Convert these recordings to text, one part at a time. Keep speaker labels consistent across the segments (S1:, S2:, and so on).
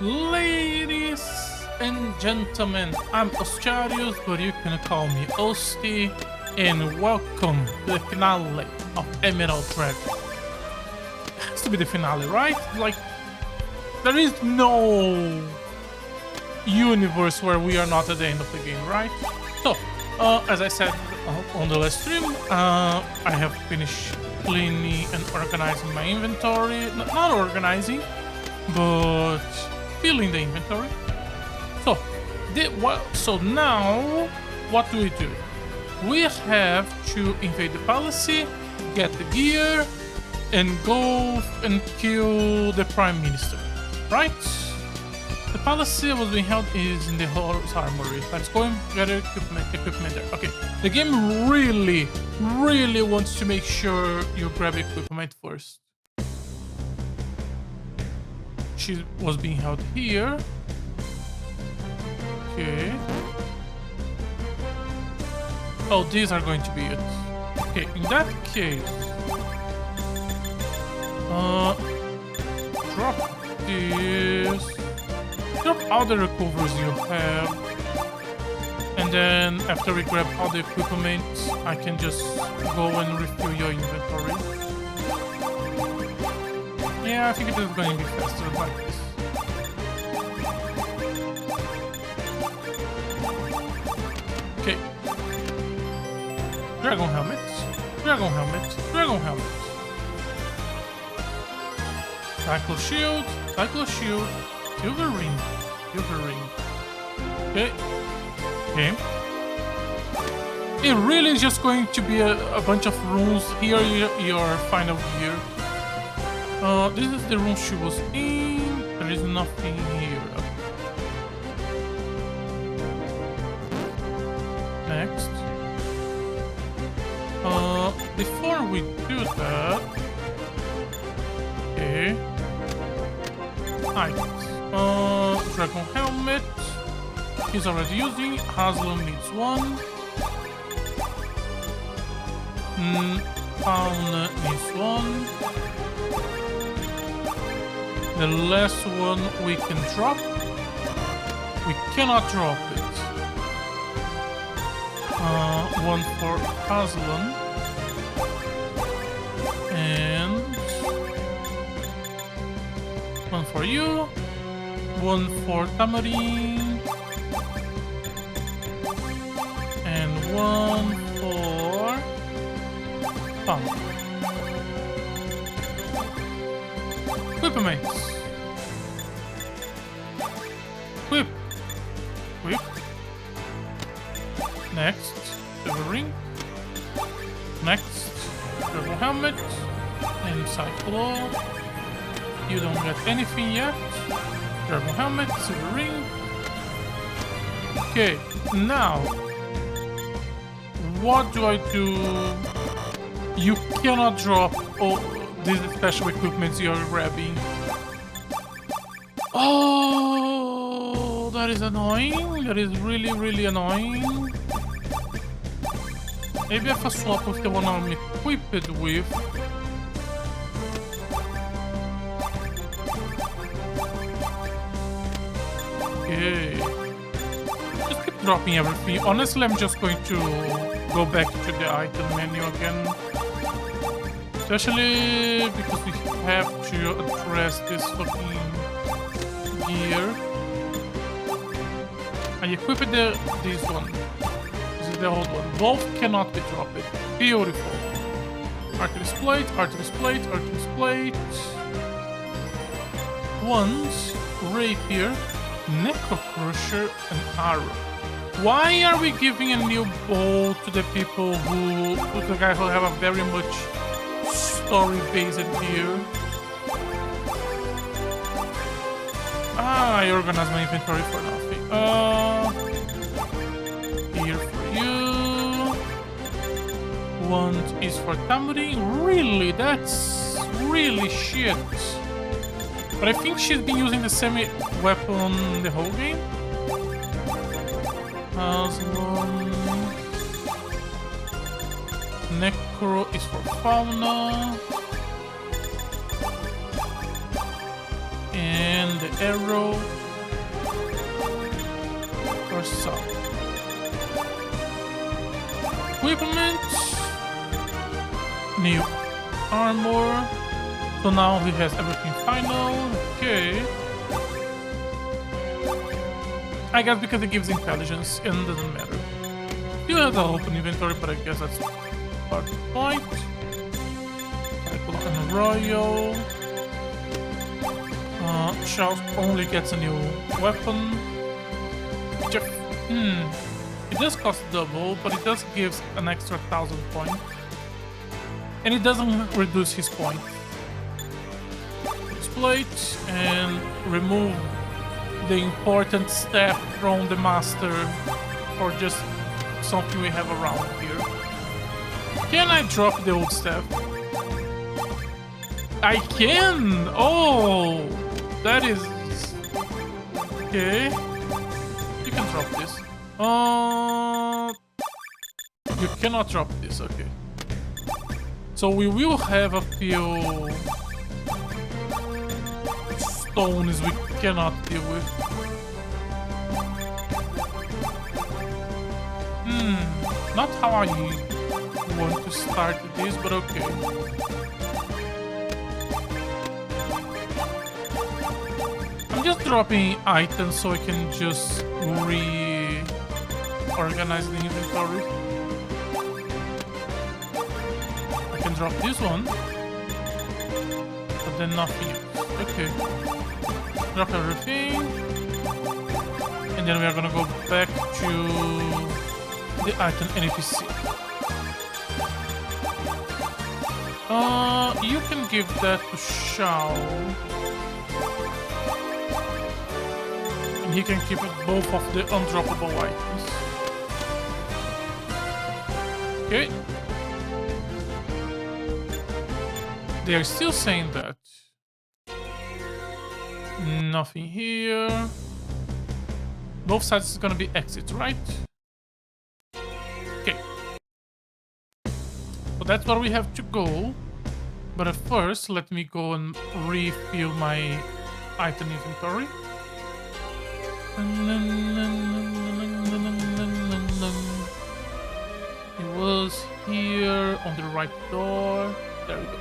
S1: Ladies and gentlemen, I'm Ostarius, but you can call me Osti, and welcome to the finale of Emerald Dragon. It has to be the finale, right? Like, there is no universe where we are not at the end of the game, right? So, as I said on the last stream, I have finished cleaning and organizing my inventory. Not organizing, but filling the inventory. So now, what do? We have to invade the palace, get the gear, and go and kill the Prime Minister, right? The palace was being held is in the horse armory. Let's go and get equipment there. Okay, the game really wants to make sure you grab equipment first. She was being held here. Okay. Oh, these are going to be it. Okay, in that case, drop this. Drop all the recovers you have, and then after we grab all the equipment, I can just go and refill your inventory. Yeah, I think it is going to be faster like this. Okay. Dragon helmets. Dragon helmets. Dragon helmets. Cyclo shield. Cyclo shield. Silver ring. Silver ring. Okay. Okay. It really is just going to be a bunch of runes. Here your final gear. This is the room she was in. There is nothing here. Next. Before we do that, okay. Items. Dragon helmet. He's already using. Haslam needs one. Fauna needs one. The last one we can drop. We cannot drop it. One for Haslam. And one for you. One for Tamarin. And one for Pump. Equipments. Equip. Equip. Next, silver ring. Next, purple helmet. And cyclo. You don't get anything yet. Dragon helmet, silver ring. Okay, now what do I do? You cannot drop all these special equipments you're grabbing. Oh, that is annoying. That is really annoying. Maybe if I swap with the one I'm equipped with. Okay. Just keep dropping everything. Honestly, I'm just going to go back to the item menu again. Especially because we have to address this fucking gear. I equipped this one. This is the old one. Both cannot be dropped. Beautiful. Artemis plate, Artemis plate, Artemis plate. Wands, rapier, necro crusher, and arrow. Why are we giving a new bow to the people who, to the guy who have a very much story-based gear? I organized my inventory for nothing. Here for you. One is for Tamarin. Really? That's really shit. But I think she's been using the same weapon the whole game. Haslam. Necro is for Fauna. And the arrow. Or so. Equipment. New armor. So now he has everything final. Okay. I guess because it gives intelligence, it doesn't matter. Still has an open inventory, but I guess that's part of the point. Cycle and Royal. Shelf only gets a new weapon. Which it does cost double, but it does give an extra 1,000 points. And it doesn't reduce his point. Plate and remove the important step from the master or just something we have around here. Can I drop the old step? I can! Oh! That is... Okay. You can drop this. You cannot drop this, okay. So we will have a few... stones we cannot deal with. Not how I want to start this, but okay. I'm just dropping items so I can just reorganize the inventory. I can drop this one, but then nothing else. Okay. Drop everything. And then we are gonna go back to the item NPC. You can give that to Shao. And he can keep both of the undroppable items. Okay. They are still saying that. Nothing here. Both sides is gonna be exit, right? Okay. So that's where we have to go. But at first, let me go and refill my item inventory. It was here on the right door. There we go.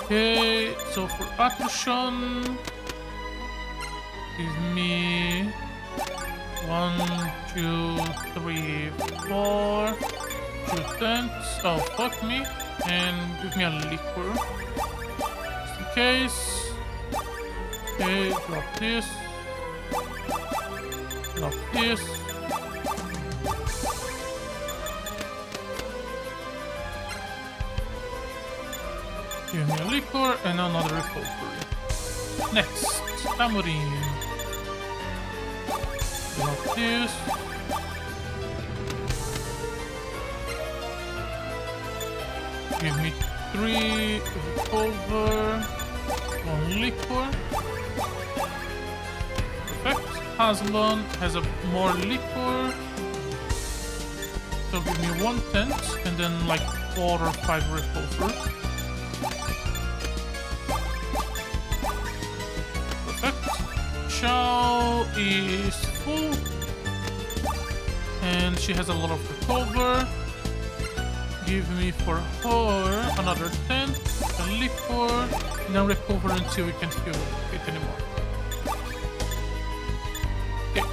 S1: Okay, so for attrition, give me 1, 2, 3, 4, 2 tents. Oh, fuck me. And give me a liquor. Just in case. Okay, drop this. Drop this. Give me a liquor and another recovery. Next, tamarind. Drop this. Give me 3 recover, 1 liquor. Perfect. Hazelon has a more liquor. So give me 1 tent and then like 4 or 5 recover. Perfect. Chow is full. And she has a lot of recover. Give me for her another 10, a liquor, and then recover until we can't feel it anymore. Okay.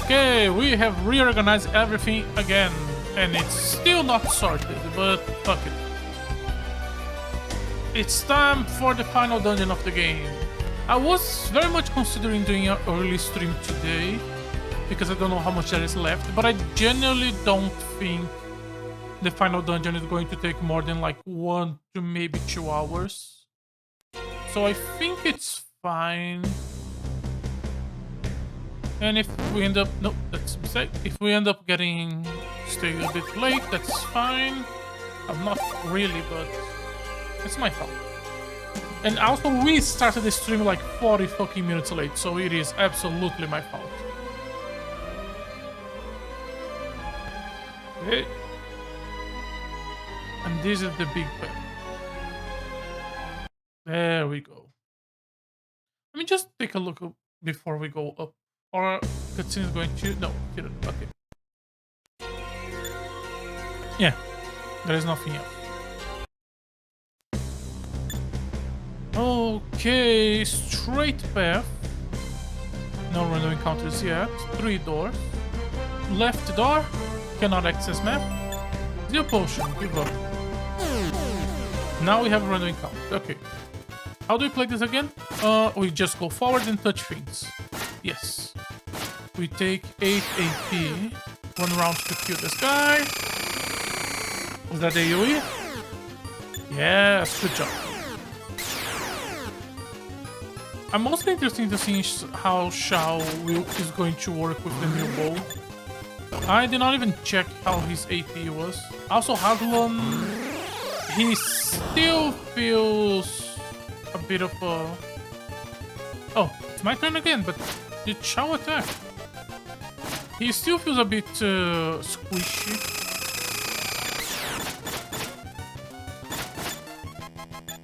S1: Okay, we have reorganized everything again, and it's still not sorted, but fuck it. It's time for the final dungeon of the game. I was very much considering doing an early stream today, because I don't know how much there is left, but I genuinely don't think the final dungeon is going to take more than like 1 to maybe 2 hours. So I think it's fine. And if we end up... No, that's a mistake. If we end up getting... stay a bit late, that's fine. I'm not really, but it's my fault. And also, we started the stream like 40 fucking minutes late, so it is absolutely my fault. Okay. And this is the big bell. There we go. Let me just take a look before we go up. Or cutscene is going to... No, here. Okay. Yeah, there is nothing else. Okay, straight path. No random encounters yet. 3 doors. Left door. Cannot access map. 0 potion. Give up. Now we have a random encounter. Okay. How do we play this again? We just go forward and touch things. Yes. We take 8 AP. 1 round to kill this guy. Was that AoE? Yes, good job. I'm mostly interested to see how Shao is going to work with the new bow. I did not even check how his AP was. Also, Haglon, he still feels a bit of a... Oh, it's my turn again, but did Shao attack? He still feels a bit squishy.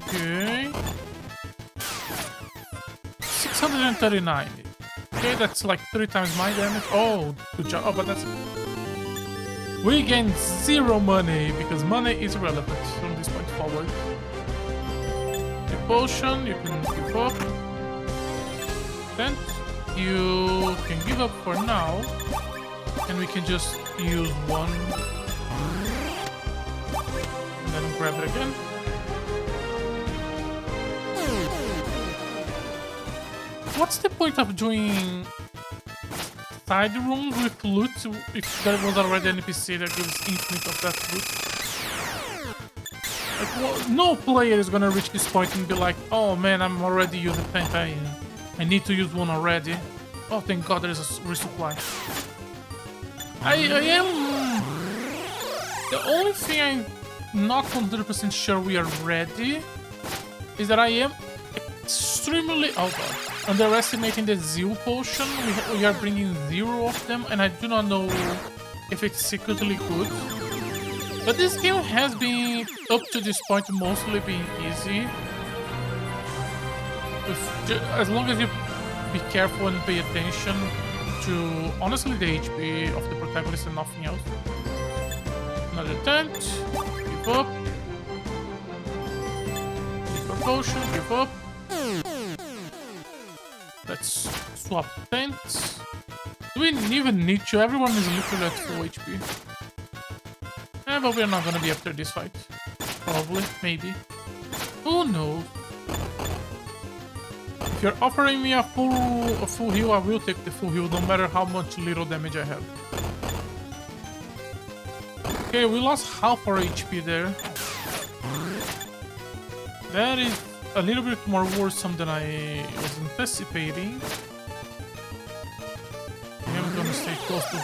S1: Okay. 639. Okay, that's like 3 times my damage. Oh, good job. Oh, but that's... We gain 0 money because money is relevant from this point forward. The potion, you can give up. Then you can give up for now. And we can just use 1. And then grab it again. What's the point of doing side rooms with loot if there was already an NPC that gives infinite of that loot? Like, well, no player is gonna reach this point and be like, oh man, I'm already using penta. I need to use 1 already. Oh, thank God there is a resupply. I am... The only thing I'm not 100% sure we are ready is that I am extremely... Oh God. Underestimating the Zeal potion. We are bringing 0 of them, and I do not know if it's secretly good. But this game has been, up to this point, mostly being easy. As long as you be careful and pay attention to, honestly, the HP of the protagonist and nothing else. Another tent. Give up. Give a potion. Give up. Let's swap tents. Do we even need to? Everyone is literally at full HP. But we're not gonna be after this fight. Probably, maybe. Who knows? If you're offering me a full heal, I will take the full heal, no matter how much little damage I have. Okay, we lost half our HP there. That is a little bit more worrisome than I was anticipating. I'm gonna stay close to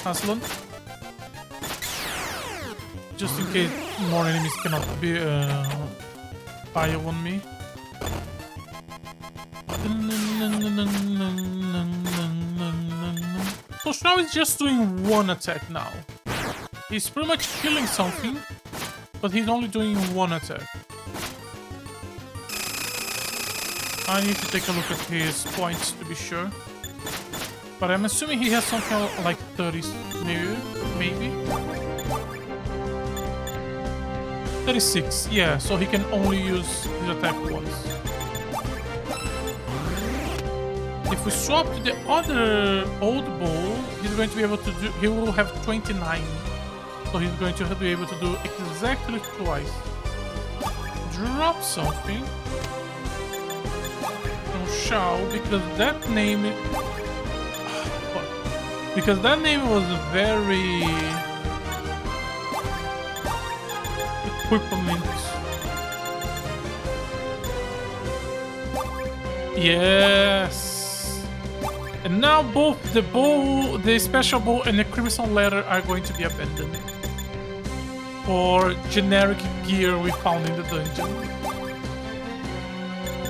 S1: Haslan. Just in case more enemies cannot be fire on me. So Shao is just doing 1 attack now. He's pretty much killing something, but he's only doing 1 attack. I need to take a look at his points to be sure. But I'm assuming he has something like 30, maybe? 36, yeah, so he can only use his attack once. If we swap to the other old bow, he's going to be able to do... He will have 29. So he's going to be able to do exactly twice. Drop something. Shao, because that name... Because that name was very... Equipment. Yes! And now both the bow, the special bow, and the crimson letter are going to be abandoned. For generic gear we found in the dungeon.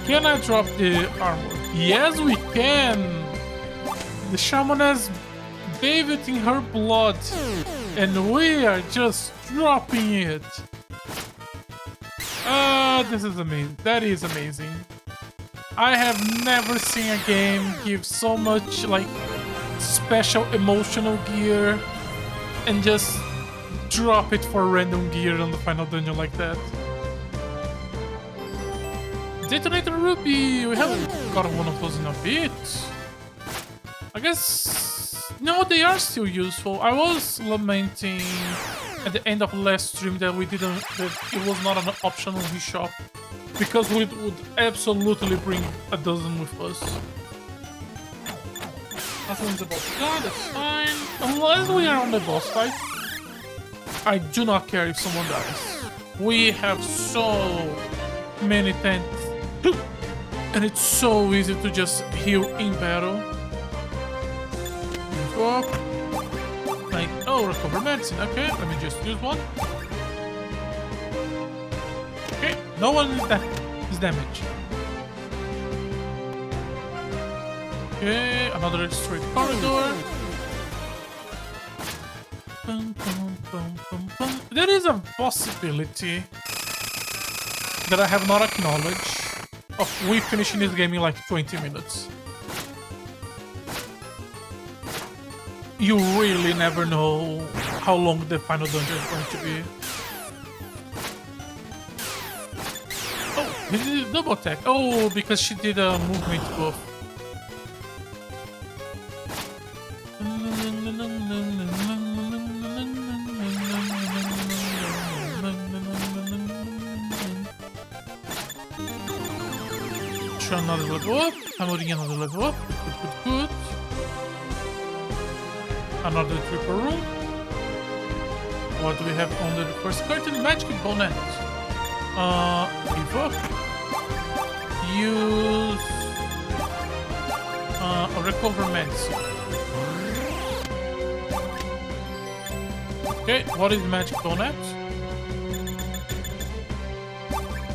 S1: Can I drop the armor? Yes, we can! The shaman has bathed in her blood, and we are just dropping it. This is amazing. That is amazing. I have never seen a game give so much like special emotional gear and just drop it for random gear on the final dungeon like that. Detonator Ruby! We haven't gotten one of those in a bit. I guess... No, they are still useful. I was lamenting at the end of last stream that that it was not an optional reshop, because we would absolutely bring a dozen with us. Nothing's about to die, that's fine. Unless we are on the boss fight. I do not care if someone dies. We have so many tents. And it's so easy to just heal in battle. Move up. Like, oh, recover medicine. Okay, let me just use one. Okay, no one is damaged. Okay, another straight corridor. Bum, bum, bum, bum, bum. There is a possibility that I have not acknowledged of we finishing this game in like 20 minutes. You really never know how long the final dungeon is going to be. Oh, this is a double attack. Oh, because she did a movement buff. Another level up. Hammering another level up. Good. Another triple room. What do we have under the first curtain? Magic bonnet. Give up. Use a recover medicine. Okay, what is magic bonnet?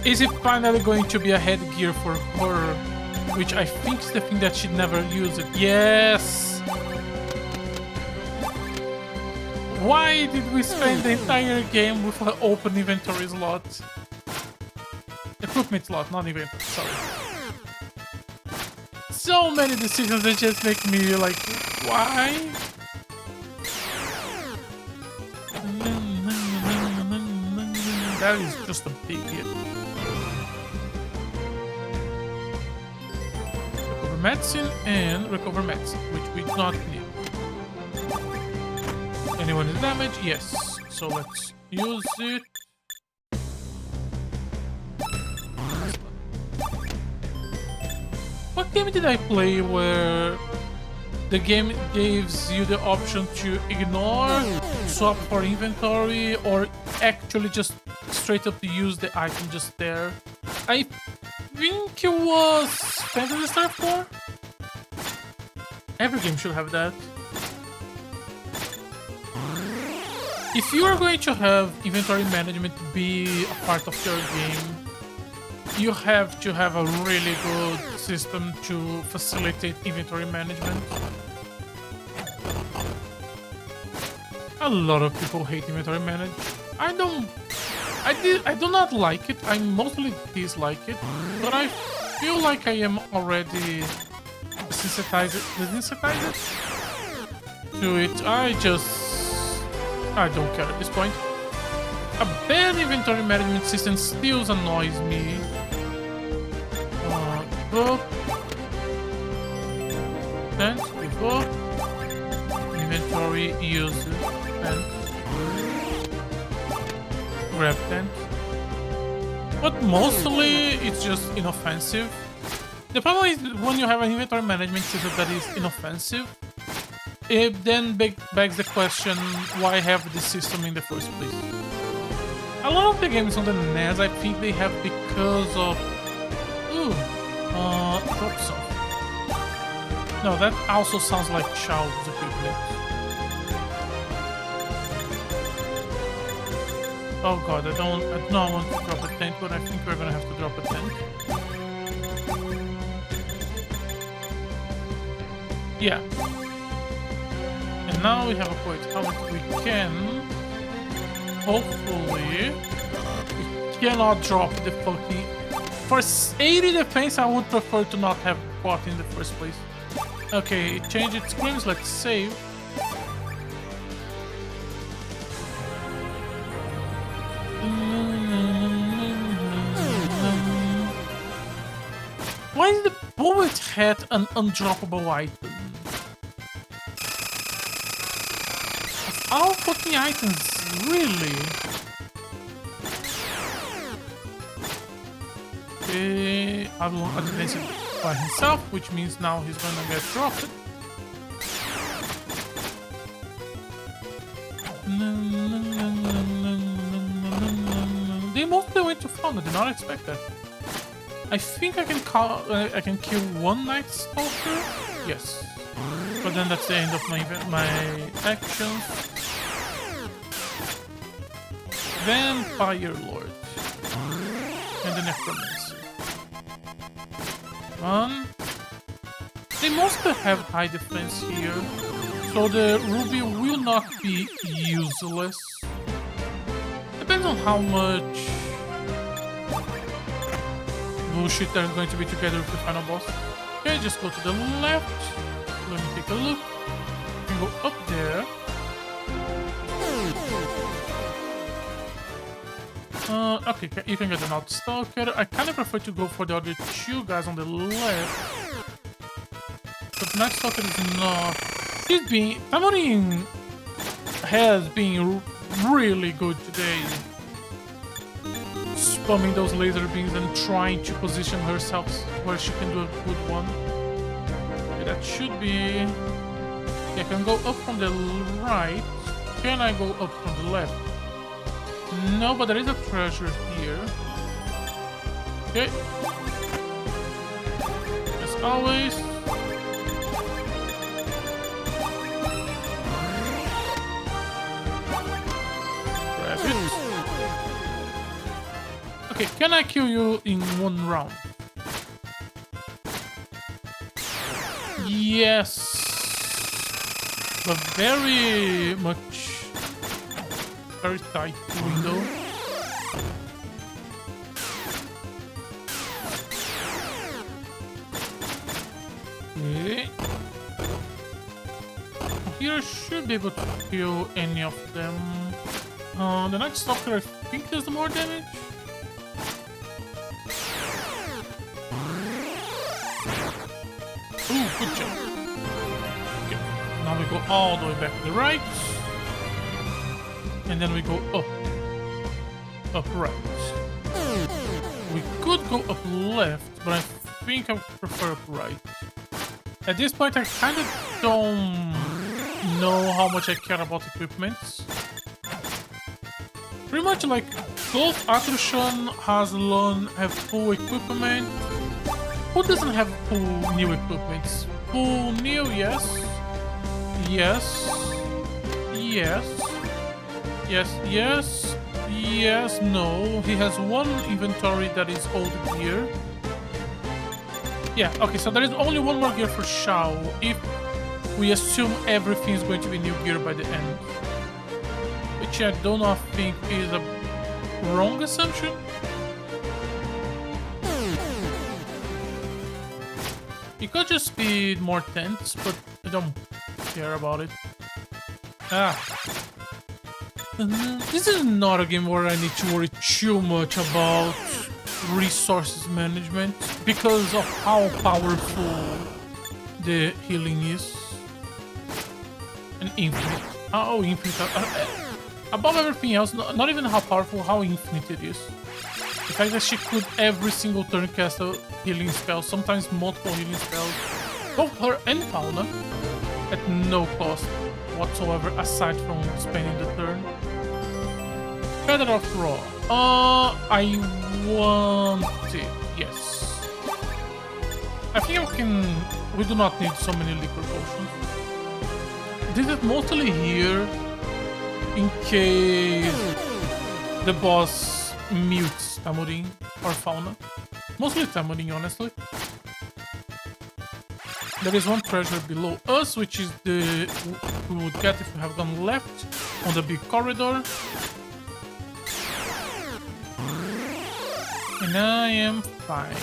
S1: Is it finally going to be a headgear for her? Which I think is the thing that she'd never use it. Yes! Why did we spend the entire game with an open inventory slot? Equipment slot, not inventory, sorry. So many decisions that just make me like, why? That is just a big hit. Medicine and recover medicine, which we do not need. Anyone is damaged? Yes. So let's use it. What game did I play where the game gives you the option to ignore, swap for inventory, or actually just straight up use the item just there? I think it was Phantasy Star 4? Every game should have that. If you are going to have inventory management be a part of your game, you have to have a really good system to facilitate inventory management. A lot of people hate inventory management. I do not like it. I mostly dislike it, but I feel like I am already desensitized to it. I don't care at this point. A bad inventory management system still annoys me. Go. And we go. Inventory use and grab tent. But mostly it's just inoffensive. The problem is when you have an inventory management system that is inoffensive, it then begs the question, why have this system in the first place? A lot of the games on the NES, I think they have because of... drop some. No, that also sounds like Child's equipment. Oh god, I don't want to drop a tent, but I think we're gonna have to drop a tent. Yeah. And now we have a point how much we can. Hopefully, we cannot drop the fucking For 80 defense, I would prefer to not have fought in the first place. Okay, change its screams. Let's save. Why is the bullet hat an undroppable item? Of all fucking items, really? Okay, I will advance it by himself, which means now he's gonna get dropped. They mostly went to fauna. Did not expect that. I think I can kill one Night Stalker. Yes, but then that's the end of my actions. Vampire Lord and the Necromancer. They mostly have high defense here, so the ruby will not be useless. Depends on how much bullshit they're going to be together with the final boss. Okay, just go to the left. Let me take a look. You can go up there. Okay, you can get an Night Stalker. I kind of prefer to go for the other two guys on the left. But Night Stalker is not... Tamorin has been really good today. Spamming those laser beams and trying to position herself where she can do a good one. Okay, that should be... I can go up from the right. Can I go up from the left? No, but there is a treasure here. Okay. As always. Grab it. Okay, can I kill you in one round? Yes. But very much... very tight window. Okay. Here I should be able to kill any of them. The Night Stalker I think does the more damage. Ooh, good job. Okay, now we go all the way back to the right. And then we go up. Up right. We could go up left, but I think I prefer up right. At this point, I kind of don't know how much I care about equipments. Pretty much like both Atrushan, Hazelon have full equipment. Who doesn't have full new equipments? Full new, yes. Yes. Yes. Yes, yes, yes, no. He has one inventory that is old gear. Yeah, okay, so there is only one more gear for Shao if we assume everything is going to be new gear by the end. Which I do not think is a wrong assumption. It could just be more tense, but I don't care about it. This is not a game where I need to worry too much about resources management because of how powerful the healing is. And infinite. How infinite. Above everything else, not even how powerful, how infinite it is. The fact that she could every single turn cast a healing spell, sometimes multiple healing spells, both her and Fauna, at no cost whatsoever aside from spending the turn. Feather of Raw. I want it. Yes. I think we do not need so many liquor potions. This is mostly here in case the boss mutes Tamurin or Fauna. Mostly Tamurin, honestly. There is one treasure below us, which is the we would get if we have gone left on the big corridor. And I am fine.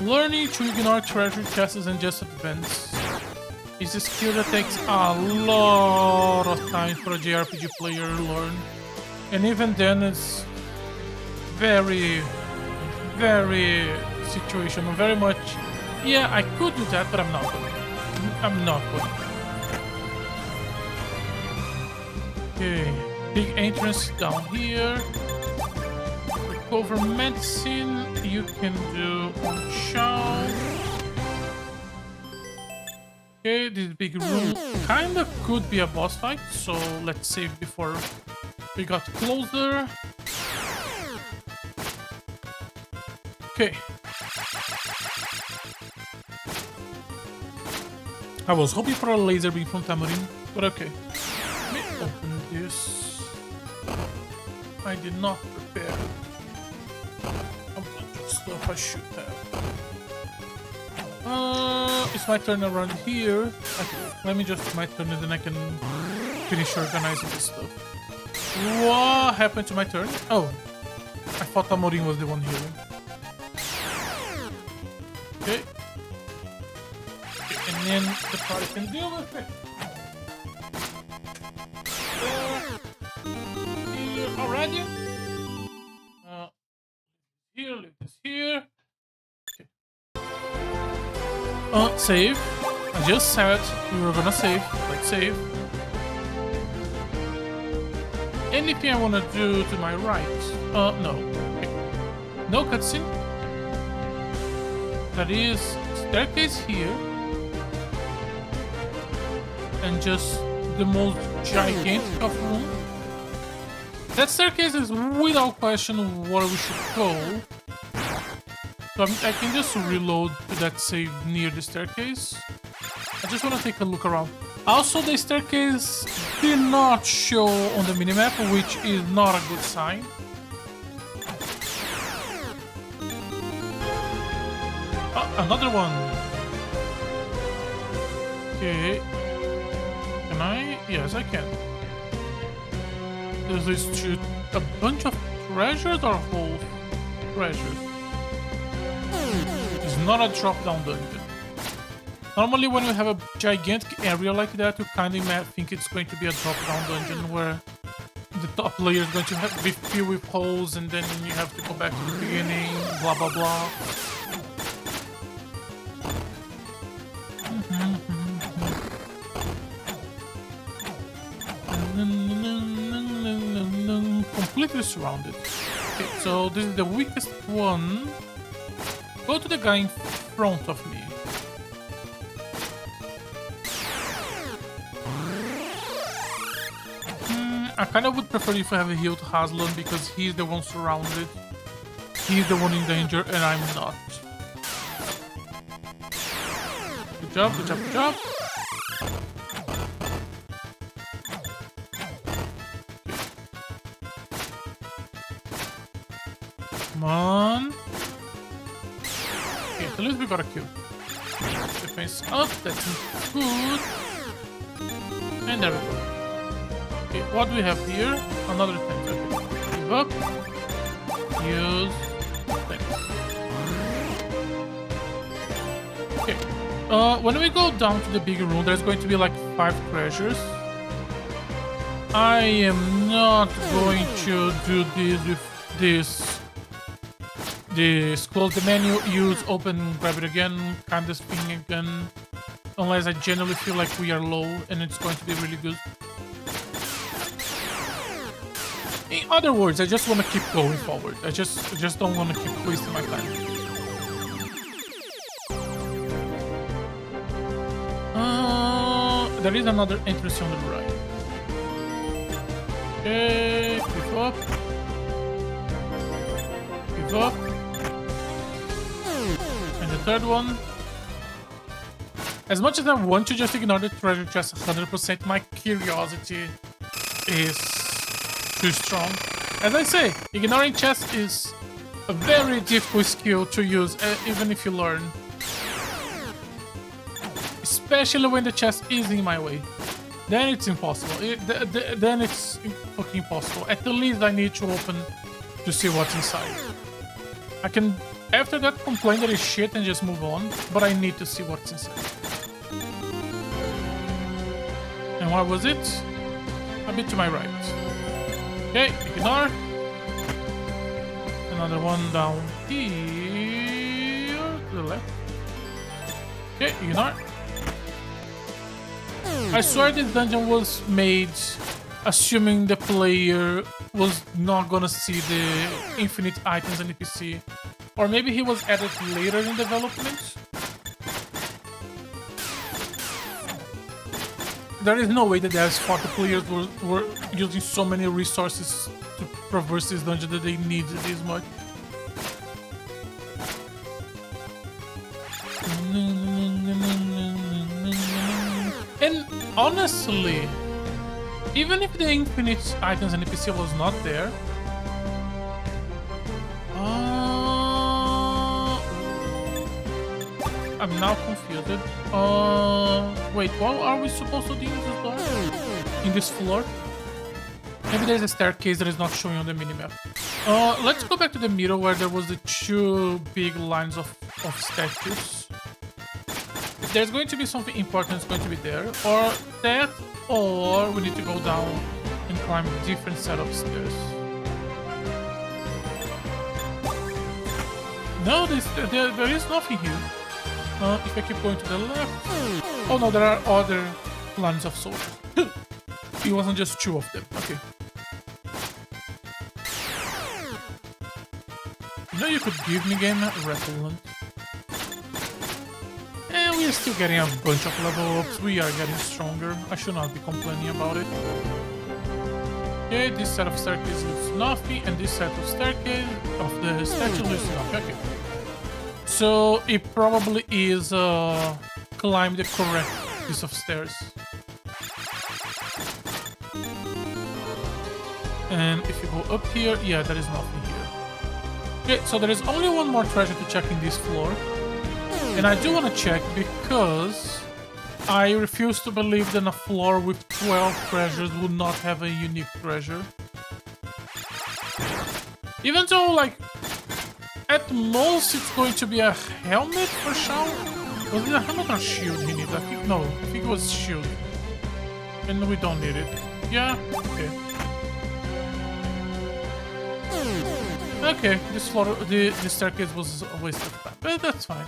S1: Learning to ignore treasure chests and just advance is a skill that takes a lot of time for a JRPG player to learn. And even then it's very, very situational, very much, yeah, I could do that, but I'm not going to. I'm not going to. Okay, big entrance down here. Recover medicine, you can do on Shao. Okay, this big room kinda could be a boss fight, so let's save before we got closer. Okay. I was hoping for a laser beam from Tamarin, but okay. Let me open this. I did not prepare a bunch of stuff I should have. It's my turn around here. Okay, let me just my turn and then I can finish organizing this stuff. What happened to my turn? Oh, I thought Tamorin was the one healing. Okay. And then the party can deal with it. Here already. Here, leave this here. Okay. Save. I just said we were gonna save. Let's save. Anything I wanna do to my right? No. Okay. No cutscene. That is staircase here. And just the most gigantic of room. That staircase is without question where we should go. So I can just reload to that save near the staircase. I just want to take a look around. Also, the staircase did not show on the minimap, which is not a good sign. Oh, another one. Okay. Can I? Yes, I can. Does this shoot a bunch of treasures or whole treasures? It's not a drop-down dungeon. Normally when we have a gigantic area like that, you kind of think it's going to be a drop-down dungeon where the top layer is going to be filled with holes and then you have to go back to the beginning, blah blah blah. Completely surrounded. Okay, so this is the weakest one. Go to the guy in front of me. I kind of would prefer if I have a healed Haslan because he's the one surrounded. He's the one in danger and I'm not. Good job, good job, good job. Come on. Okay, at least we got a kill. Defense up, that's good. And there we go. Okay, what do we have here? Another thing. Okay. Give up. Use. Thanks. Okay. When we go down to the bigger room, there's going to be like 5 treasures. I am not going to do this with this. Close the menu, use open, grab it again, kind of thing again. Unless I generally feel like we are low and it's going to be really good. In other words, I just want to keep going forward. I just don't want to keep wasting my time. There is another entrance on the right. Okay, give up. Give up. And the third one. As much as I want to just ignore the treasure chest 100%, my curiosity is too strong. As I say, ignoring chest is a very difficult skill to use, even if you learn. Especially when the chest is in my way. then it's impossible. Then it's fucking impossible. At the least, I need to open to see what's inside. I can, after that, complain that it's shit and just move on, but I need to see what's inside. And what was it? A bit to my right. Okay, ignore. Another one down here to the left. Okay, ignore. I swear this dungeon was made assuming the player was not gonna see the infinite items and NPC. Or maybe he was added later in development. There is no way that the 40 players were using so many resources to traverse this dungeon that they need this much. And honestly, even if the infinite items and NPC was not there, I'm now confused. Wait, what are we supposed to do in this door? In this floor? Maybe there's a staircase that is not showing on the minimap. Let's go back to the middle where there was the two big lines of statues. If there's going to be something important, it's going to be there. Or that, or we need to go down and climb a different set of stairs. No, there is nothing here. If I keep going to the left... Oh no, there are other lines of soldiers. It wasn't just two of them. Okay. You know you could give me game repellent. And we are still getting a bunch of level ups. We are getting stronger. I should not be complaining about it. Okay, this set of staircase looks nothing, and this set of staircase of the statue looks nothing. Okay. So it probably is climb the correct piece of stairs. And if you go up here, yeah, there is nothing here. Okay, so there is only one more treasure to check in this floor. And I do want to check because I refuse to believe that a floor with 12 treasures would not have a unique treasure. Even though, like, at most it's going to be a helmet for Shao. Was it a helmet or shield he needs? I think, no, I think it was shield. And we don't need it. Yeah, okay. Okay, this floor, the staircase was a waste of time, but that's fine.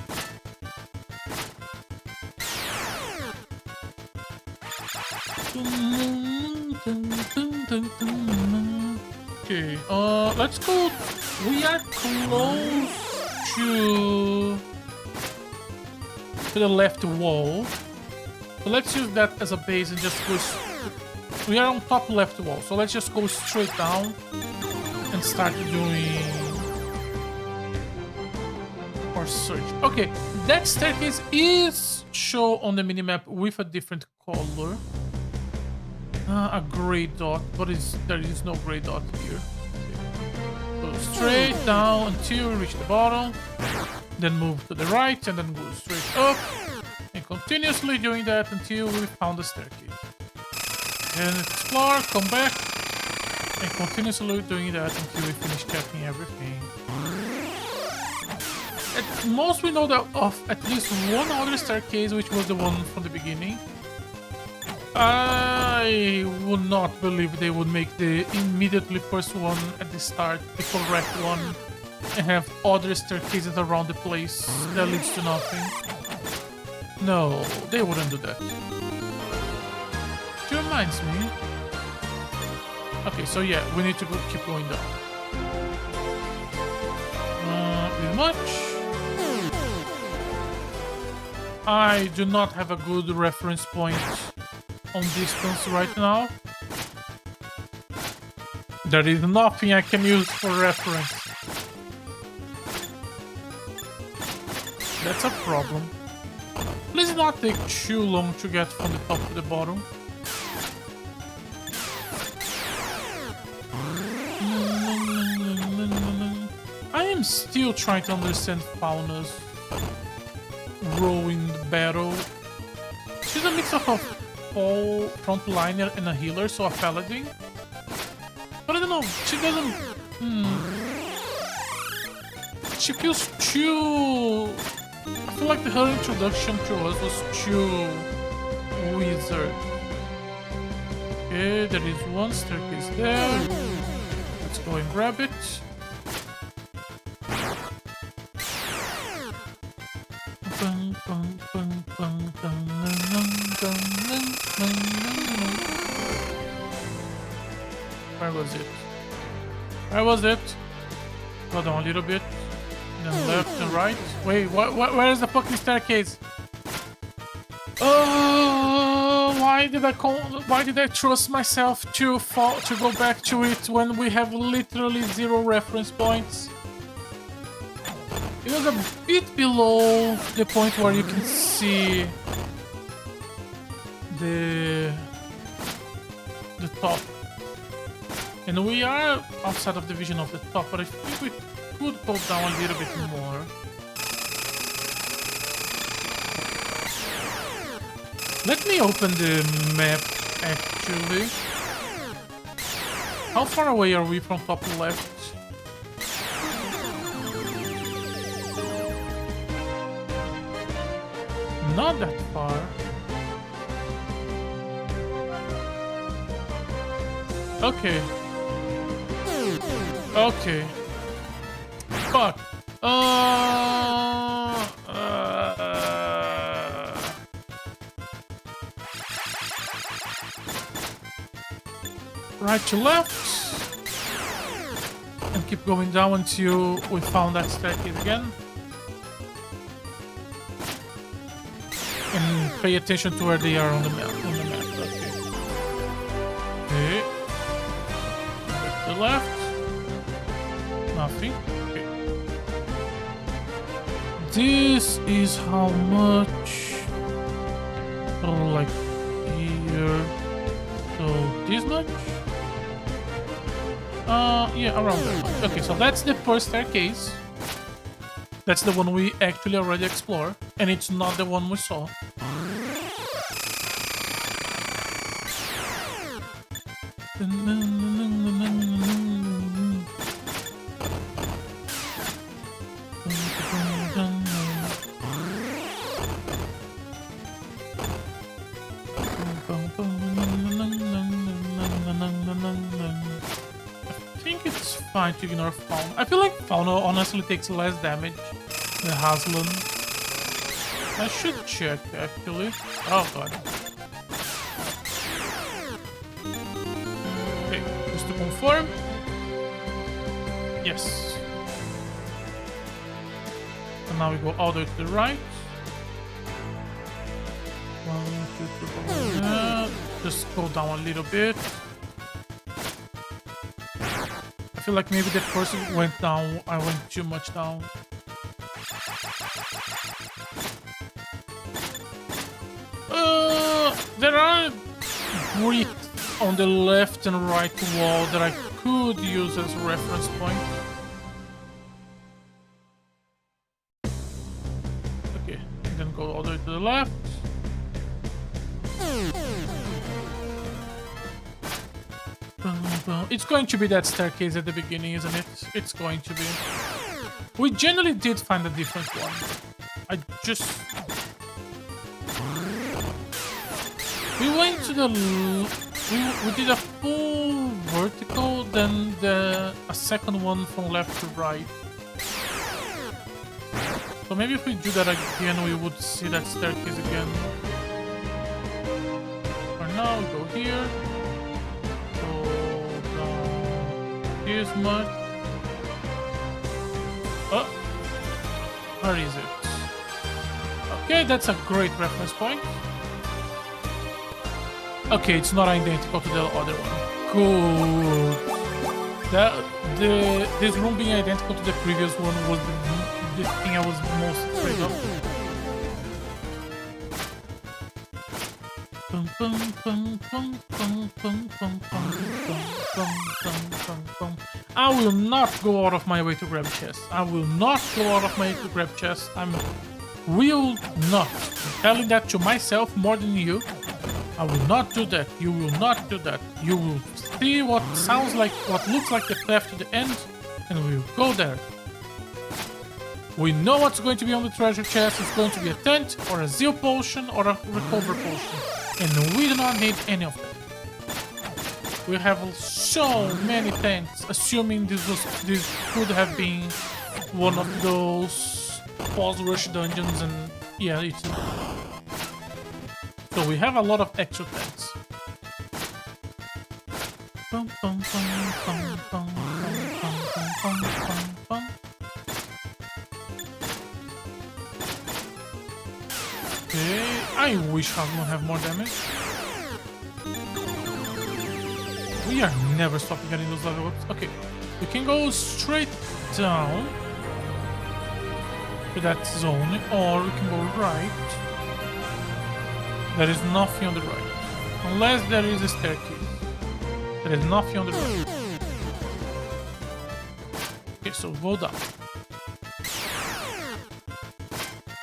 S1: Okay, let's go. We are close to the left wall. So let's use that as a base and just go. We are on top left wall, so let's just go straight down and start doing our search. Okay, that staircase is shown on the minimap with a different color. A gray dot, but there is no gray dot here. Okay. Go straight down until you reach the bottom, then move to the right, and then go straight up, and continuously doing that until we found the staircase. And explore, come back, and continuously doing that until we finish checking everything. At most, we know that of at least one other staircase, which was the one from the beginning. I would not believe they would make the immediately first one at the start the correct one and have other staircases around the place that leads to nothing. No, they wouldn't do that. Which reminds me. Okay, so yeah, we need to keep going down. Pretty much. I do not have a good reference point on distance right now. There is nothing I can use for reference. That's a problem. Please not take too long to get from the top to the bottom. I am still trying to understand Fauna's role in the battle. She's a mix of frontliner and a healer, so a paladin. But I don't know, she doesn't... She feels too... I feel like her introduction to us was too wizard. Okay, there is one staircase there. Let's go and grab it. Where was it? Where was it? Go down a little bit. Then left and right. Wait, where is the fucking staircase? Oh, why did I trust myself to go back to it when we have literally 0 reference points? It was a bit below the point where you can see the top. And we are outside of the vision of the top, but I think we could go down a little bit more. Let me open the map, actually. How far away are we from top left? Not that far. Okay. Okay. Fuck. Right to left. And keep going down until we found that staircase again. And pay attention to where they are on the map. Okay. Okay. Back to the left. Nothing. Okay. This is how much. Oh, like here. So this much. Yeah, around that much. Okay, so that's the first staircase. That's the one we actually already explored, and it's not the one we saw. Fine to ignore Fauna. I feel like Fauna honestly takes less damage than Haslan. I should check actually. Oh god. Okay, just to confirm. Yes. And now we go all the way to the right. 1, 2, 3, 4. Just go down a little bit. I feel like maybe the first went down. I went too much down. There are bricks on the left and right wall that I could use as reference point. Okay, and then go all the way to the left. It's going to be that staircase at the beginning, isn't it? It's going to be. We generally did find a different one. I just... We went to the... We did a full vertical, then a second one from left to right. So maybe if we do that again, we would see that staircase again. For now, we go here. Here's much. Oh, where is it? Okay, that's a great reference point. Okay, it's not identical to the other one. Cool. This room being identical to the previous one was the thing I was most afraid of. I will not go out of my way to grab chests. I will not go out of my way to grab chests. Will not. I'm telling that to myself more than you. I will not do that. You will not do that. You will see what looks like the path to the end, and we will go there. We know what's going to be on the treasure chest. It's going to be a tent, or a zeal potion, or a recover potion. And we do not need any of them. We have so many tents, assuming this could have been one of those boss rush dungeons, and yeah, it's... So we have a lot of extra tents. Okay, I wish I would have more damage. We are never stopping getting those level ups. Okay, we can go straight down to that zone, or we can go right. There is nothing on the right. Unless there is a staircase. There is nothing on the right. Okay, so go down.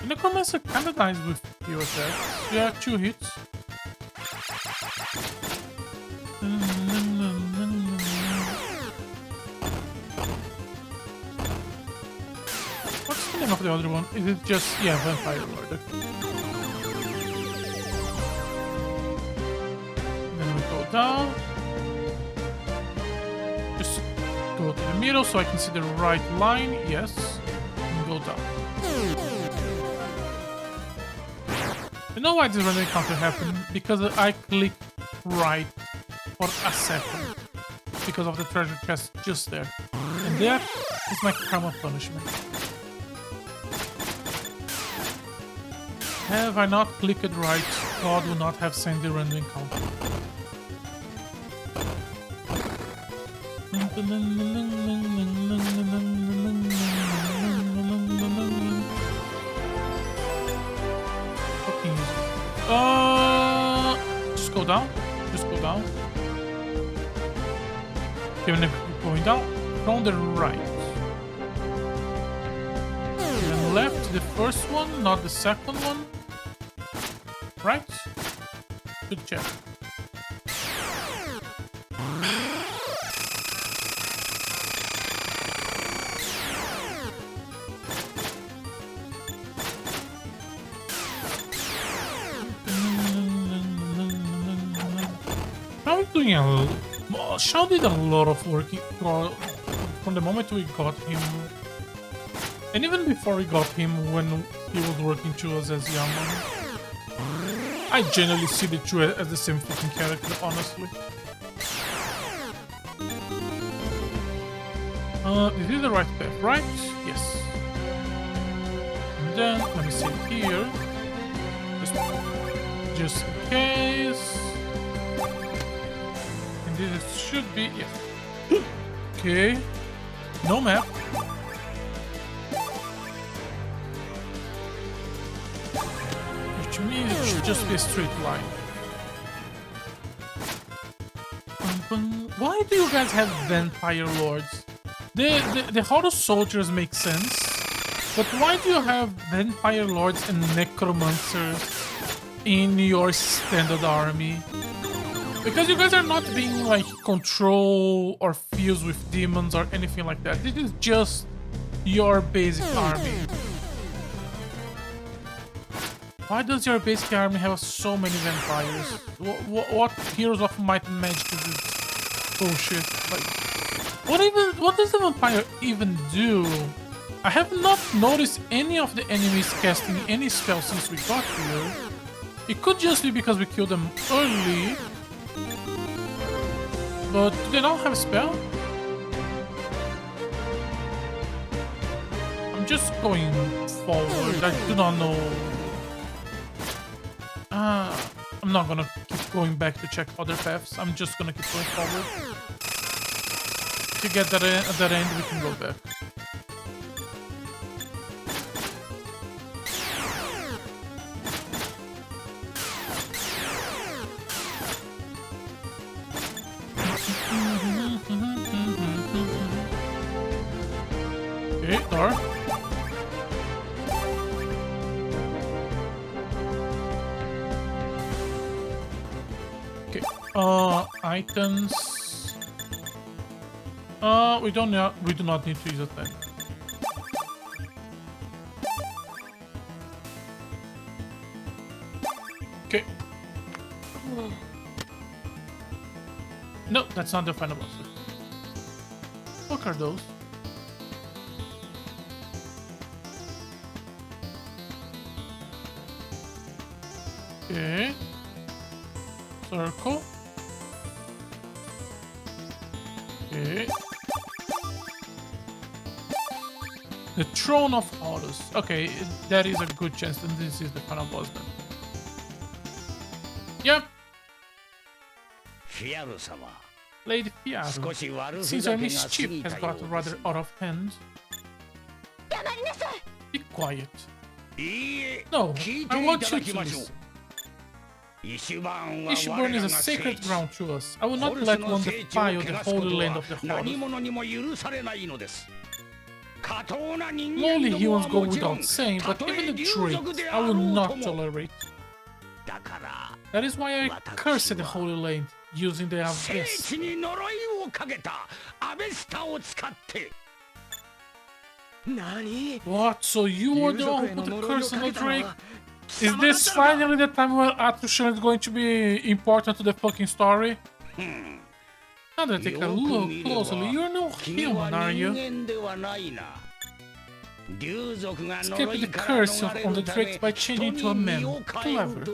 S1: The Necromancer kinda dies with your attacks. Yeah, 2 hits. What's the name of the other one? Is it just... yeah, Vampire Lord. Down. Just go to the middle so I can see the right line. Yes. And go down. You know why this random encounter happened? Because I clicked right for a second. Because of the treasure chest just there. And that is my karma punishment. Have I not clicked right, God will not have sent the random encounter. Fucking easy. Just go down. Just go down. Even if you're going down, from the right. Then left, the first one, not the second one. Right? Good check. Shaw did a lot of work from the moment we got him, and even before we got him when he was working to us as Yaman. I generally see the two as the same fucking character, honestly. This is the right path, right? Yes. And then, let me see here. Just in case. This should be... yes. Okay. No map. Which means it should just be a straight line. Why do you guys have Vampire Lords? The Horus Soldiers make sense. But why do you have Vampire Lords and Necromancers in your standard army? Because you guys are not being like control or fused with demons or anything like that. This is just your basic army. Why does your basic army have so many vampires? What heroes of might and magic is this bullshit? Like, what does the vampire even do? I have not noticed any of the enemies casting any spells since we got here. It could just be because we killed them early. But do they not have a spell? I'm just going forward. I do not know. I'm not gonna keep going back to check other paths. I'm just gonna keep going forward. To get that at that end, we can go back. Okay, door. Items. We do not need to use attack. Okay. No, that's not the final boss. What are those? Okay. Circle. Okay. The Throne of Horus. Okay, that is a good chance that this is the final boss then. Yep. Lady Fiaru. Since our mischief has gotten rather out of hand. Be quiet. No, I want you to listen. Ishiburn is a sacred ground to us. I will not let one defile the holy land of the Horus. Lonely humans go without saying, but even the drakes I will not tolerate. That is why I cursed the holy land, using the abyss. What? So you were the one who put the curse on the drake? Is this finally the time where Atushan is going to be important to the fucking story? Now that I take a look closely, you're no human, are you? Escape the curse on the drakes by changing to a man. Clever.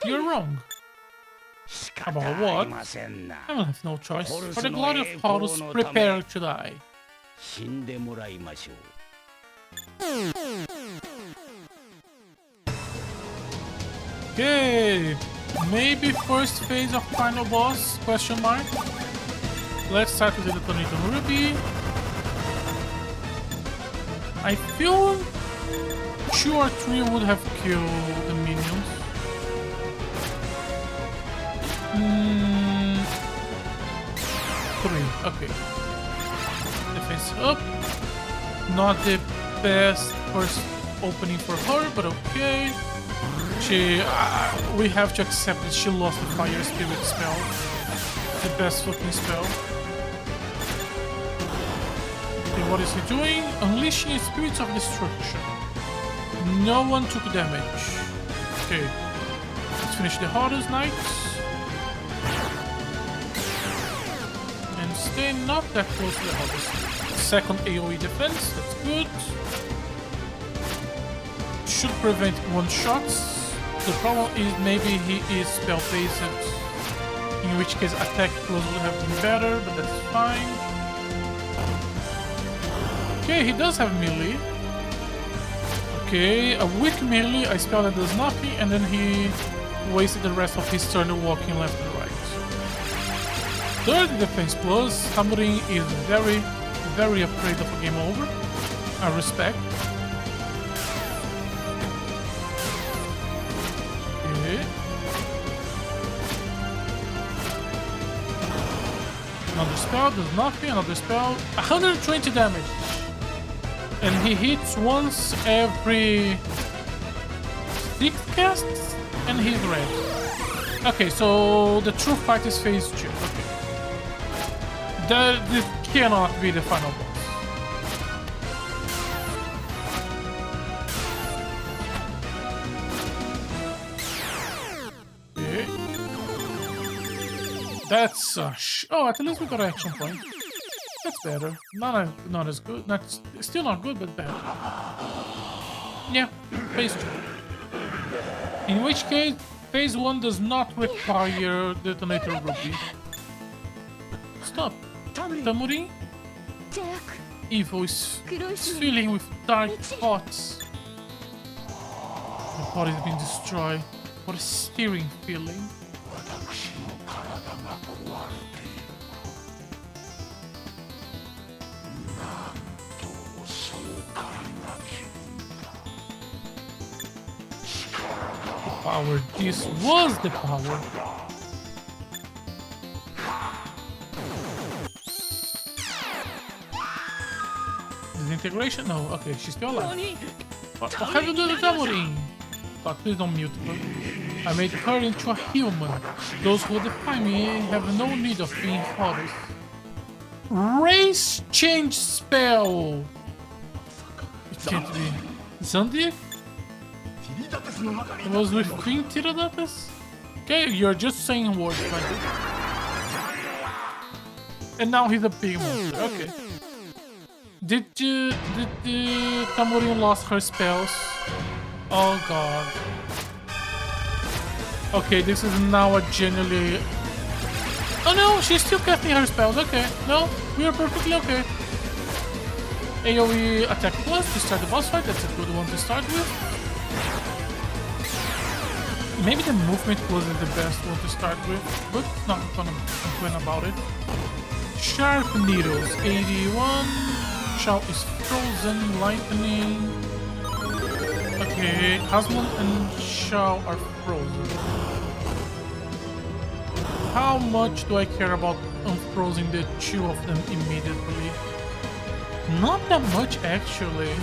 S1: You're wrong. About what? I will have no choice. For the glory of Horus, prepare to die. Okay, maybe first phase of final boss, question mark. Let's start with the Detonator Ruby. I feel 2 or 3 would have killed the minions. 3, okay. Defense up. Not the best first opening for her, but okay. We have to accept that she lost the Fire Spirit spell. The best fucking spell. Okay, what is he doing? Unleashing spirits of destruction. No one took damage. Okay. Let's finish the Horus Knights. And stay not that close to the Horus. Second AoE defense, that's good. Should prevent one-shots. The problem is maybe he is spell-based, in which case attack close would have been better, but that's fine. Okay, he does have melee. Okay, a weak melee, a spell that does nothing, and then he wasted the rest of his turn walking left and right. Third defense plus, Hamurin is very afraid of a game over. I respect. Okay. Another spell does nothing, another spell. 120 damage. And he hits once every 6 casts, and he's red. Okay, so the true fight is phase 2. Okay. This cannot be the final boss. Okay. That's oh, at least we got an action point. That's better. Not as good. Still not good, but better. Yeah, phase 2. In which case, phase 1 does not require Detonator Ruby. Stop. Tamurin? Evil is filling with dark thoughts. The body's been destroyed. What a stirring feeling. Power. This was the power. Disintegration? No. Okay, she's still alive. What have you done to Tamurin? God, please don't mute her. I made her into a human. Those who defy me have no need of being honest. Race change spell! It can't be. Zandi? It was with Queen Tiridates? Okay, you're just saying words like it. And now he's a big monster. Okay. Did Tamurine lost her spells? Oh god. Okay, this is now a genuinely... Oh no, she's still casting her spells. Okay, no, we are perfectly okay. AoE attack plus to start the boss fight. That's a good one to start with. Maybe the movement plus is the best one to start with, but not gonna complain about it. Sharp Needles, 81. Shao is frozen, lightning. Okay, Asmon and Shao are frozen. How much do I care about unfrozen the two of them immediately? Not that much, actually.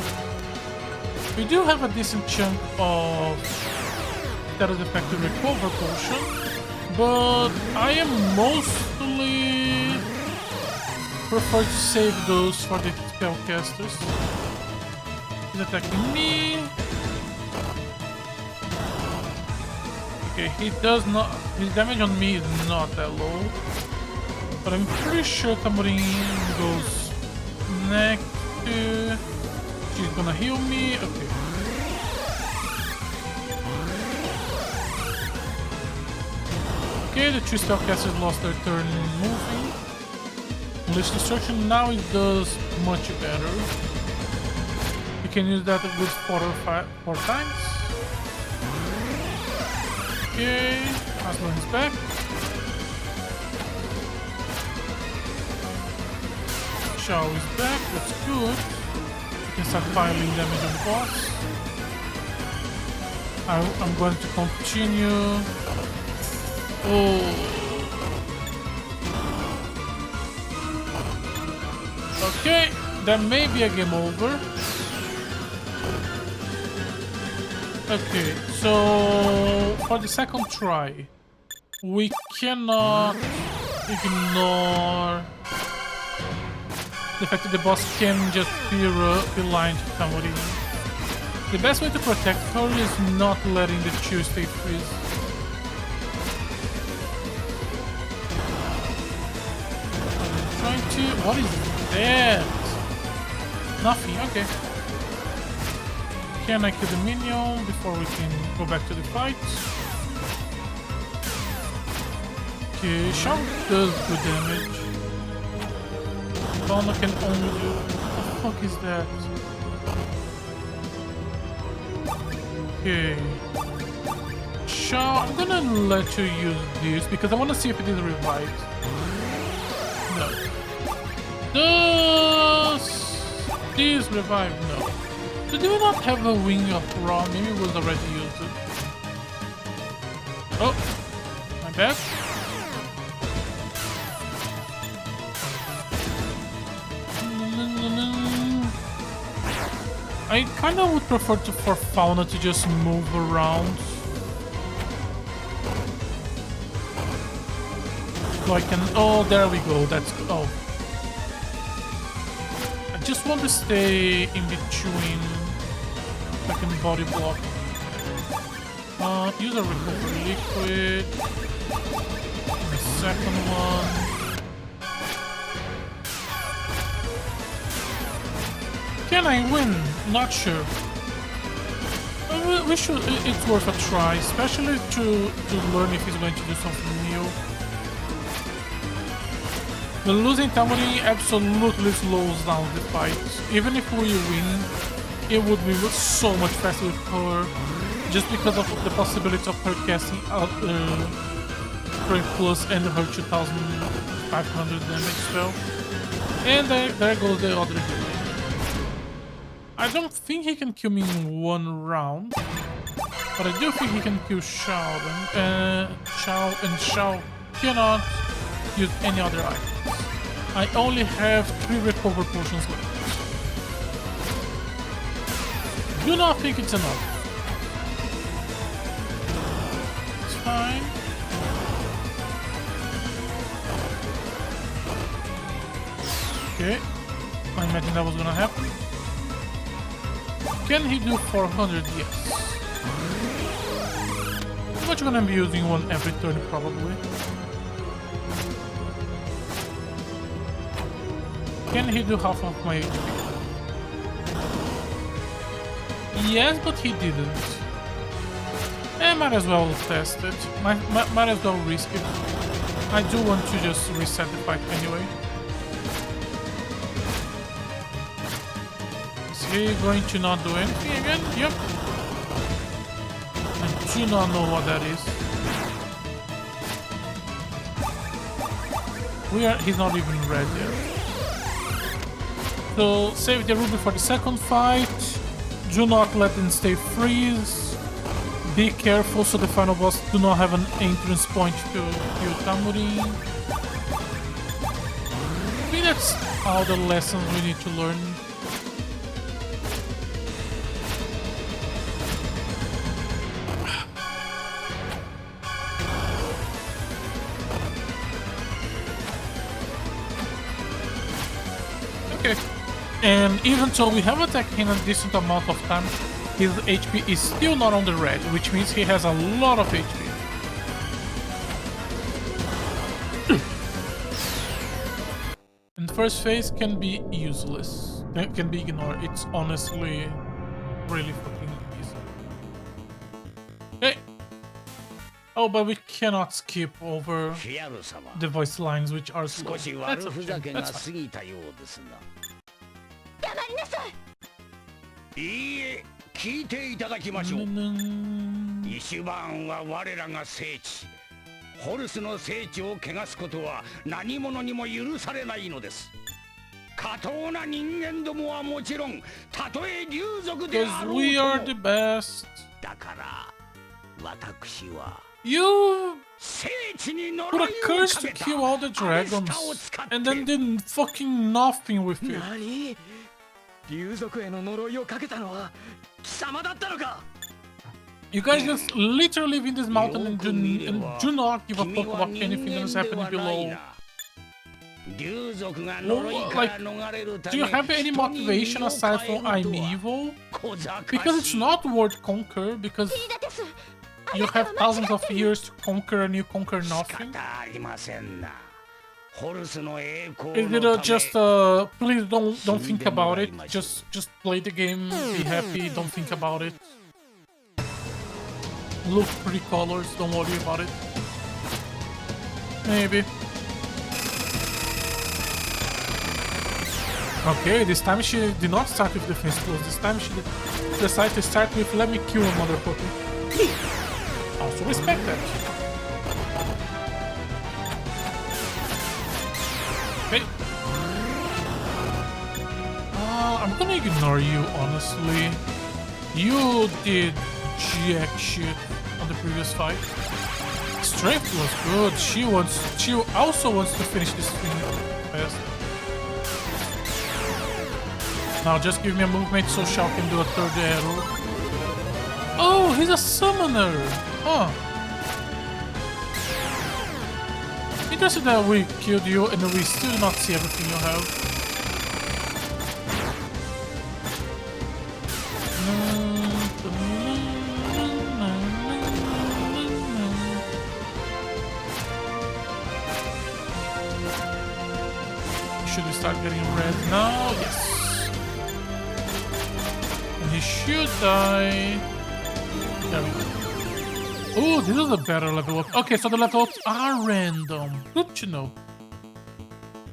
S1: We do have a decent chunk of status effective recover potion, but I am mostly prefer to save those for the spellcasters. He's attacking me. Okay, he does not. His damage on me is not that low, but I'm pretty sure Tamurine goes next to. She's gonna heal me. Okay. Okay, the two spellcasters lost their turn moving. Unleash Destruction, now it does much better. You can use that a good 4 times. Okay, Aslan is back. Shao is back, that's good. You can start piling damage on the boss. I'm going to continue. Oh. Okay, that may be a game over. Okay, so for the second try, we cannot ignore the fact that the boss can just be blind to Tamurine. The best way to protect her is not letting the two stay freeze. What is that? Nothing, okay. Can I kill the minion before we can go back to the fight? Okay, Shao does good damage. Donna can only do... What the fuck is that? Okay. Shao, I'm gonna let you use this because I want to see if it is revived. No. Does this revive? No. So do we not have a wing of Ra? Maybe it was already used. Oh, my bad. I kind of would prefer for Fauna to just move around. So I can... Oh, there we go. That's... Oh. I just want to stay in between. I can body block. Use a recovery liquid. The second one. Can I win? Not sure. We should. It's worth a try, especially to learn if he's going to do something new. The losing Tamurine absolutely slows down the fight. Even if we win, it would be so much faster with her, just because of the possibility of her casting out Strength Plus and her 2500 damage spell. And there goes the other healing. I don't think he can kill me in one round, but I do think he can kill Shao. Shao cannot use any other items. I only have 3 recover potions left. Do not think it's enough. time. Okay, I imagine that was gonna happen. Can he do 400? Yes. I'm not gonna be using one every turn, probably. Can he do half of my HP? Yes, but he didn't. Might as well test it. Might as well risk it. I do want to just reset the fight anyway. Is he going to not do anything again? Yep. I do not know what that is. He's not even red yet. So save the ruby for the second fight. Do not let them stay freeze. Be careful so the final boss do not have an entrance point to kill Tamuri. I think that's all the lessons we need to learn. Okay. And even though we have attacked him a decent amount of time, his HP is still not on the red, which means he has a lot of HP. And first phase can be useless. It can be ignored. It's honestly really fucking easy. Okay. Oh, but we cannot skip over the voice lines, which are slow. That's okay. That's fine.
S2: いいえ、聞いていただきましょう。イシュバーンは我らが聖地。ホルスの聖地を汚すことは何者にも許されないのです。下等な人間どもはもちろん、たとえ竜族であろうとも。
S1: We are the best.
S2: だから、私は。
S1: You put a curse to kill all the dragons, and then did fucking nothing with it.
S3: 何? 竜族への呪いをかけたのは貴様だったのか?
S1: You guys just literally live in this mountain and do not give a fuck about anything that is happening below. Like, do you have any motivation aside from I'm evil? Because it's not worth conquer, because you have thousands of years to conquer and you conquer nothing. Is it just please don't think about it. Just play the game, be happy, don't think about it. Look pretty colors, don't worry about it. Maybe. Okay, this time she did not start with defense close. This time she decided to start with let me kill a motherfucker. Also respect that. Okay. I'm gonna ignore you, honestly. You did jack shit on the previous fight. Strength was good. She also wants to finish this thing fast. Now just give me a movement so Shao can do a third arrow. Oh, he's a summoner! Huh. Interesting that we killed you and we still do not see everything you have. Should we start getting red now? Yes. And he should die. There we go. Oh, this is a better level up. Okay, so the level ups are random. Good to know.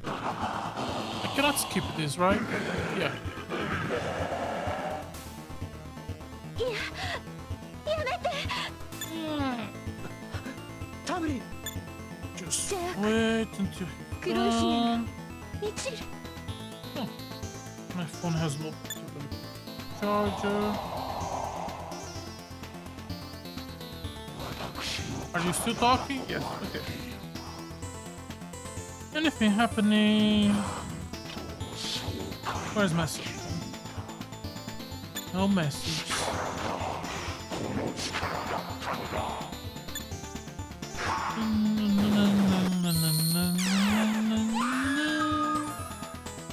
S1: I cannot skip this, right? Yeah. Just wait until done. Oh, my phone has low charger. Are you still talking? Yes, okay. Anything happening? Where's message? No message.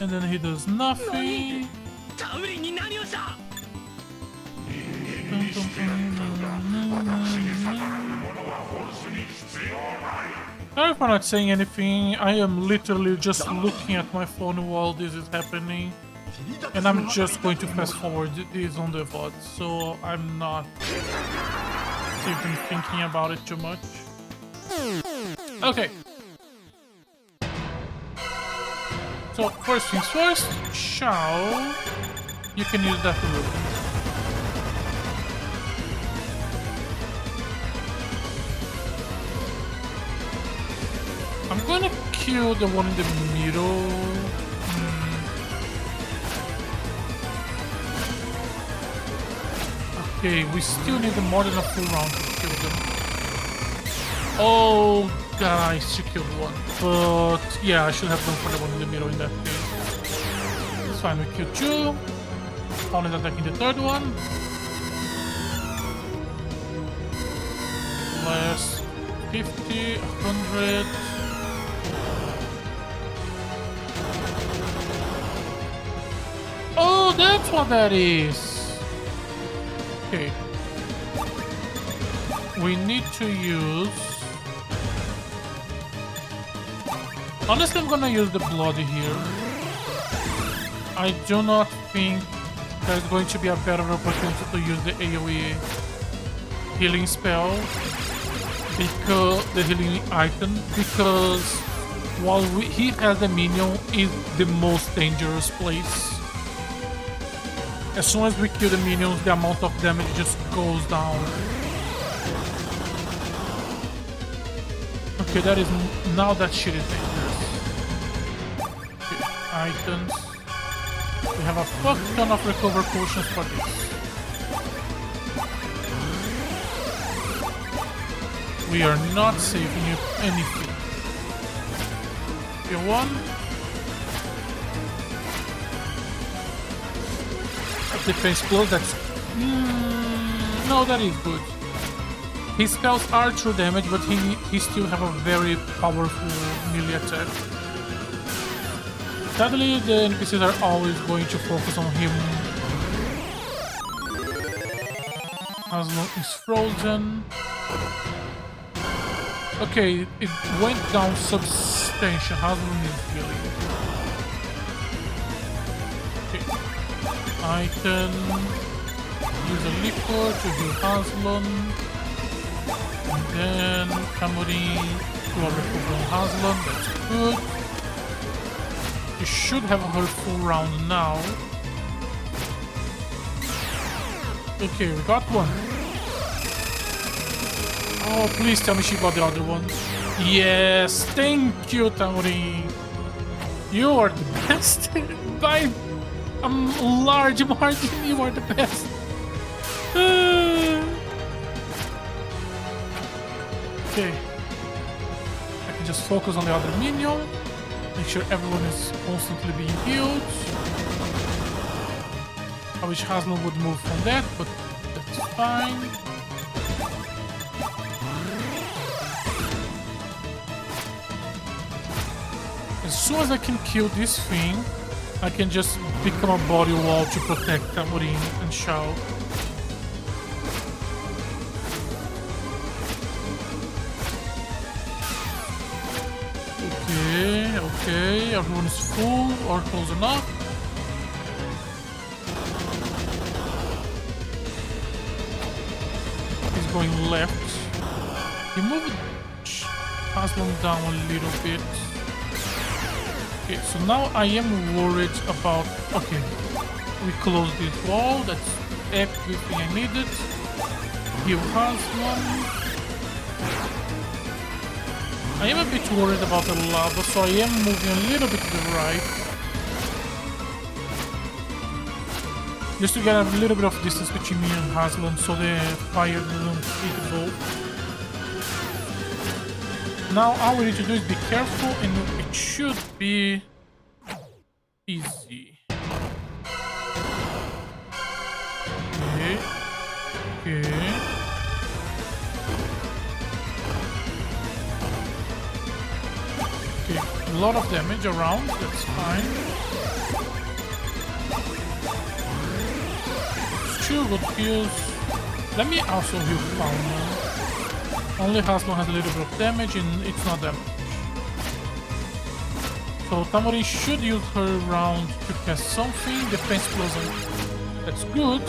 S1: And then he does nothing.
S3: タウリンに何をした？
S1: Sorry for not saying anything. I am literally just looking at my phone while this is happening. And I'm just going to fast forward this on the VOD, so I'm not even thinking about it too much. Okay. So, first things first, Shao, you can use that room. I'm gonna kill the one in the middle. Okay, we still need more than a full round to kill them. Oh, guys, she killed one. But yeah, I should have gone for the one in the middle in that case. It's fine, we killed two. Only attacking the third one. Last 50, 100. Oh, that's what that is. Okay. We need to use... Honestly, I'm gonna use the blood here. I do not think there's going to be a better opportunity to use the AoE healing spell, because the healing item, because while he has the minion, is the most dangerous place. As soon as we kill the minions, the amount of damage just goes down. Okay, that is... now that shit is dangerous. Okay, items. We have a fuck ton of recover potions for this. We are not saving you anything. Okay, one. Defense plus, that's... no, that is good. His spells are true damage, but he still have a very powerful melee attack. Sadly, the NPCs are always going to focus on him. Haslon is frozen. Okay, it went down substantial. Haslon is healing. Okay. Item. Use a liquor to heal Haslon. And then Kamuri to recover on Haslon. That's good. You should have her full round now. Okay, we got one. Oh, please tell me she got the other one. Yes, thank you, Tamuri. You are the best. By a large margin, you are the best. Okay. I can just focus on the other minion. Make sure everyone is constantly being healed. I wish Haslon would move from that, but that's fine. As soon as I can kill this thing, I can just become a body wall to protect Tamurin and Shao. Okay, everyone is full or close enough. He's going left. He moved Haslon down a little bit. Okay, so now I am worried about... Okay, we closed this wall. That's everything I needed. Heal Haslon. I am a bit worried about the lava, so I am moving a little bit to the right. Just to get a little bit of distance between me and Haslon so the fire doesn't hit both. Now all we need to do is be careful and it should be easy. Okay. Okay. Okay, a lot of damage around, that's fine. Two good heals. Let me also heal Fauna. Only Haslam has a little bit of damage and it's not damage. So Tamori should use her round to cast something. Defense plus, that's good.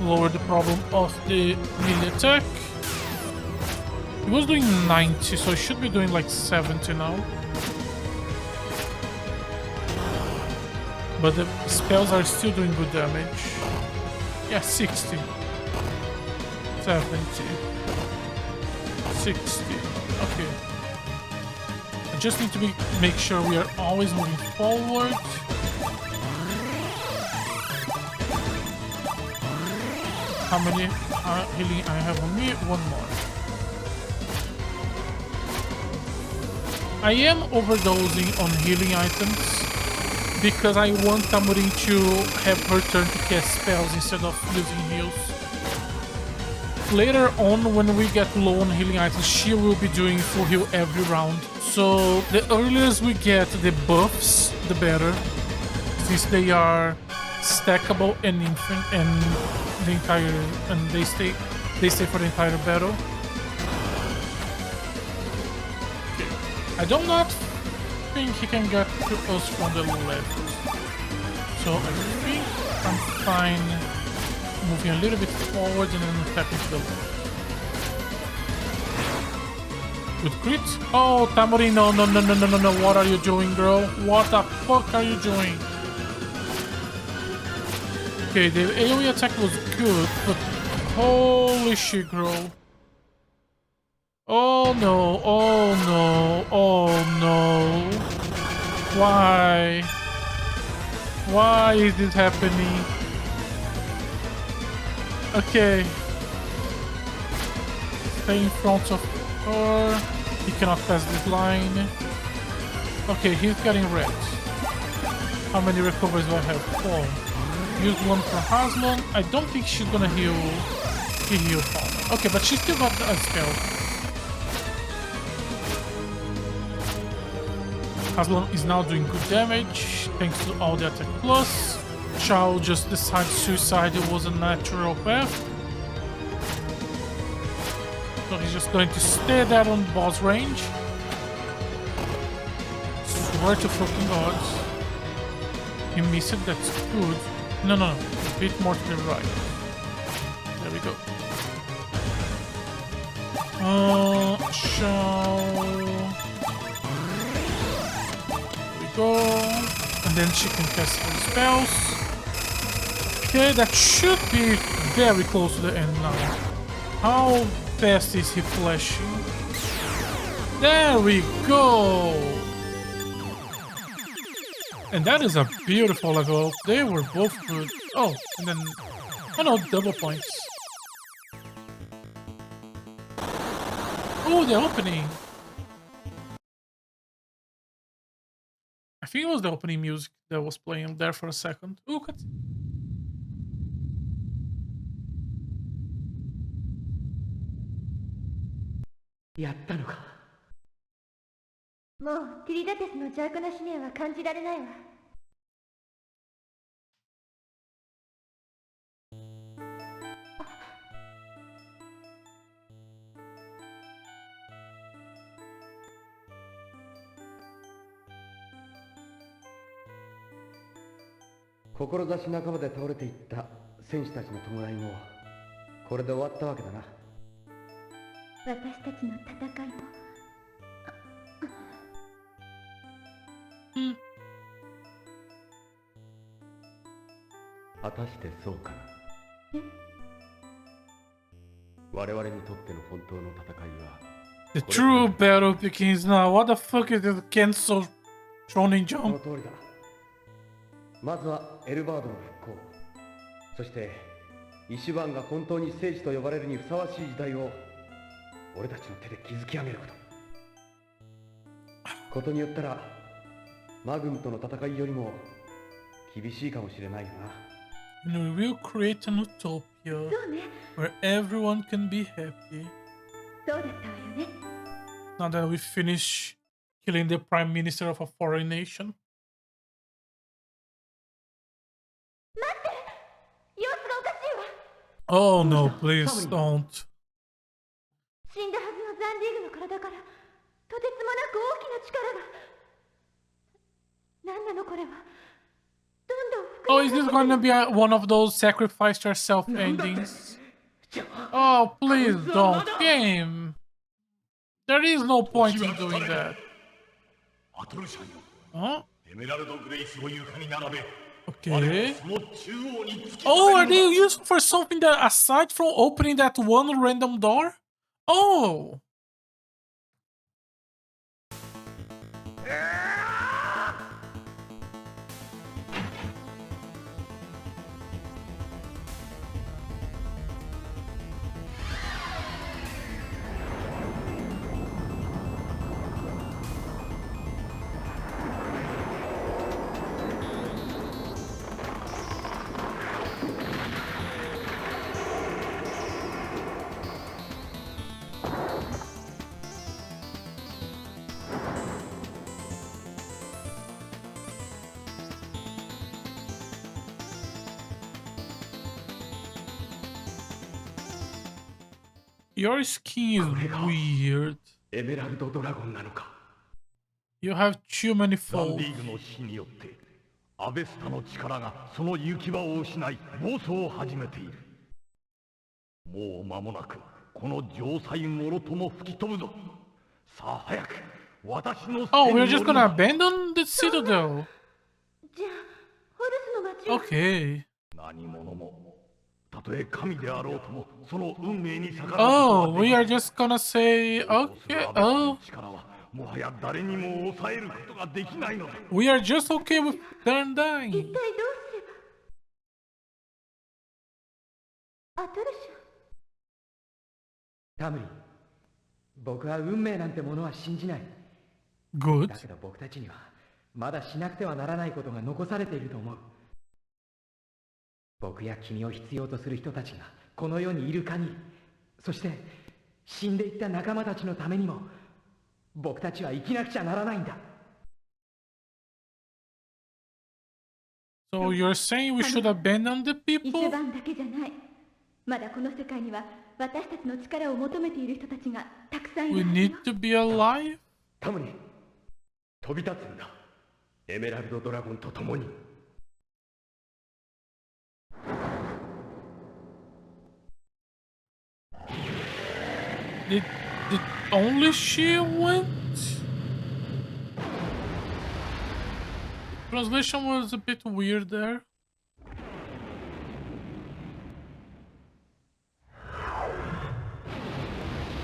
S1: Lower the problem of the melee attack. He was doing 90, so he should be doing like 70 now. But the spells are still doing good damage. Yeah, 60. 70. 60. Okay. I just need to make sure we are always moving forward. How many healing I have on me? One more. I am overdosing on healing items because I want Tamuri to have her turn to cast spells instead of using heals. Later on, when we get low on healing items, she will be doing full heal every round. So the earlier we get the buffs, the better, since they are stackable and infinite, and the entire, and they stay for the entire battle. Okay. I do not think he can get to us from the left, so I think I'm fine moving a little bit forward and then attacking to the left. With crit? Oh, Tamori, no, what are you doing, girl? What the fuck are you doing? Okay, the AoE attack was good, but holy shit, girl. Oh no, oh no, oh no. Why? Why is this happening? Okay. Stay in front of her. He cannot pass this line. Okay, he's getting red. How many recoveries do I have? 4. Use one for Haslam. I don't think she's gonna heal. He healed Fauna. Okay, but she still got a spell. Haslam is now doing good damage thanks to all the attack plus. Shao just decided suicide was a natural path. So he's just going to stay there on boss range. Swear to fucking God. He missed it, that's good. No, a bit more to the right. There we go. Shao. There we go. And then she can cast her spells. Okay, that should be very close to the end now. How fast is he flashing? There we go! And that is a beautiful level up. They were both good. Oh, and then... Oh no, double points. Oh, the opening! I think it was the opening music that was playing there for a second. Oh, cut.
S3: やったのか。
S4: もうティリダテスの邪悪な思念は感じられないわ。
S3: 志半ばで倒れていった戦士たちの弔いもこれで終わったわけだな。
S4: 私たちの戦いも。
S3: 果たしてそうかな。我々にとっての本当の戦いは
S1: The true battle begins now. What the fuck is this cancel Shonen
S3: その
S1: Jump?
S3: 通りだ。まずはエルバードの復興、そしてイシュバンが本当に聖地と呼ばれるにふさわしい時代を俺たちの手で築き上げることによったらマグムとの戦いよりも厳しいかもしれないよな。
S1: And we will create an utopia
S4: そうね、
S1: where everyone can be happy.
S4: そうだったわよね。
S1: Now that we finish killing the prime minister of a foreign nation.
S4: 待って様子がおかしいわ
S1: Oh
S3: どう
S1: no,
S3: した
S1: please
S3: サムリン
S1: don't.
S4: 死んだはずのザンディーグの体からとてつもなく大きな力が何なのこれはどんどん膨
S1: Oh,
S4: らん
S1: is
S4: で
S1: this gonna be one of those sacrifice yourself
S3: なんだって
S1: endings?
S3: じゃあ
S1: Oh, please
S3: こいつは
S1: don't.
S3: まだ
S1: Game. There is no point in doing that.
S5: アトルシャンよ
S1: Huh?
S5: エメラルドグレイスを床に並べ
S1: Okay.
S5: その中央に突き
S1: Oh,
S5: 立
S1: are
S5: てる
S1: they
S5: のだ
S1: useful for something that aside from opening that one random door? Oh. Your skin is weird.
S3: エメラルドドラゴンなのか
S1: You have too many
S5: ザン
S1: folds.
S5: ディーグの死によってアベスタの力がその行き場を失い暴走を始めているもう間もなくこの城塞もろとも吹き飛ぶぞさあ早く私の
S1: Oh,
S5: 手
S1: we're
S5: に
S1: just
S5: 乗るの
S1: gonna
S5: だ
S1: abandon the citadel.
S4: じゃあホルスの町は
S1: Okay.
S5: 何者もたとえ神であろうともその運命に逆らうこと
S1: Oh,
S5: は
S1: we
S5: で
S1: are
S5: きない
S1: just gonna say,
S5: そうする
S1: okay,
S5: アベスタの
S1: oh,
S5: 力はもはや誰にも抑えることができないのだ
S1: we are just okay with them
S4: 一
S1: dying.
S4: 体どうすればアトルシ
S3: タムリン僕は運命なんてものは信じない
S1: Good.
S3: だけど僕たちにはまだしなくてはならないことが残されていると思う僕や君を必要とする人たちがこの世にいる限りそして死んでいった仲間たちのためにも僕たちは生きなくちゃならないんだ
S1: So you're saying we should abandon the
S4: ュ一
S1: people?
S4: 番だけじゃないまだこの世界には私たちの力を求めている人たちがたくさんい
S1: We
S4: るはず
S1: need
S4: よ
S1: to be alive?
S3: タムリン飛び立つんだエメラルドドラゴンと共に
S1: Did only she went? Translation was a bit weird there.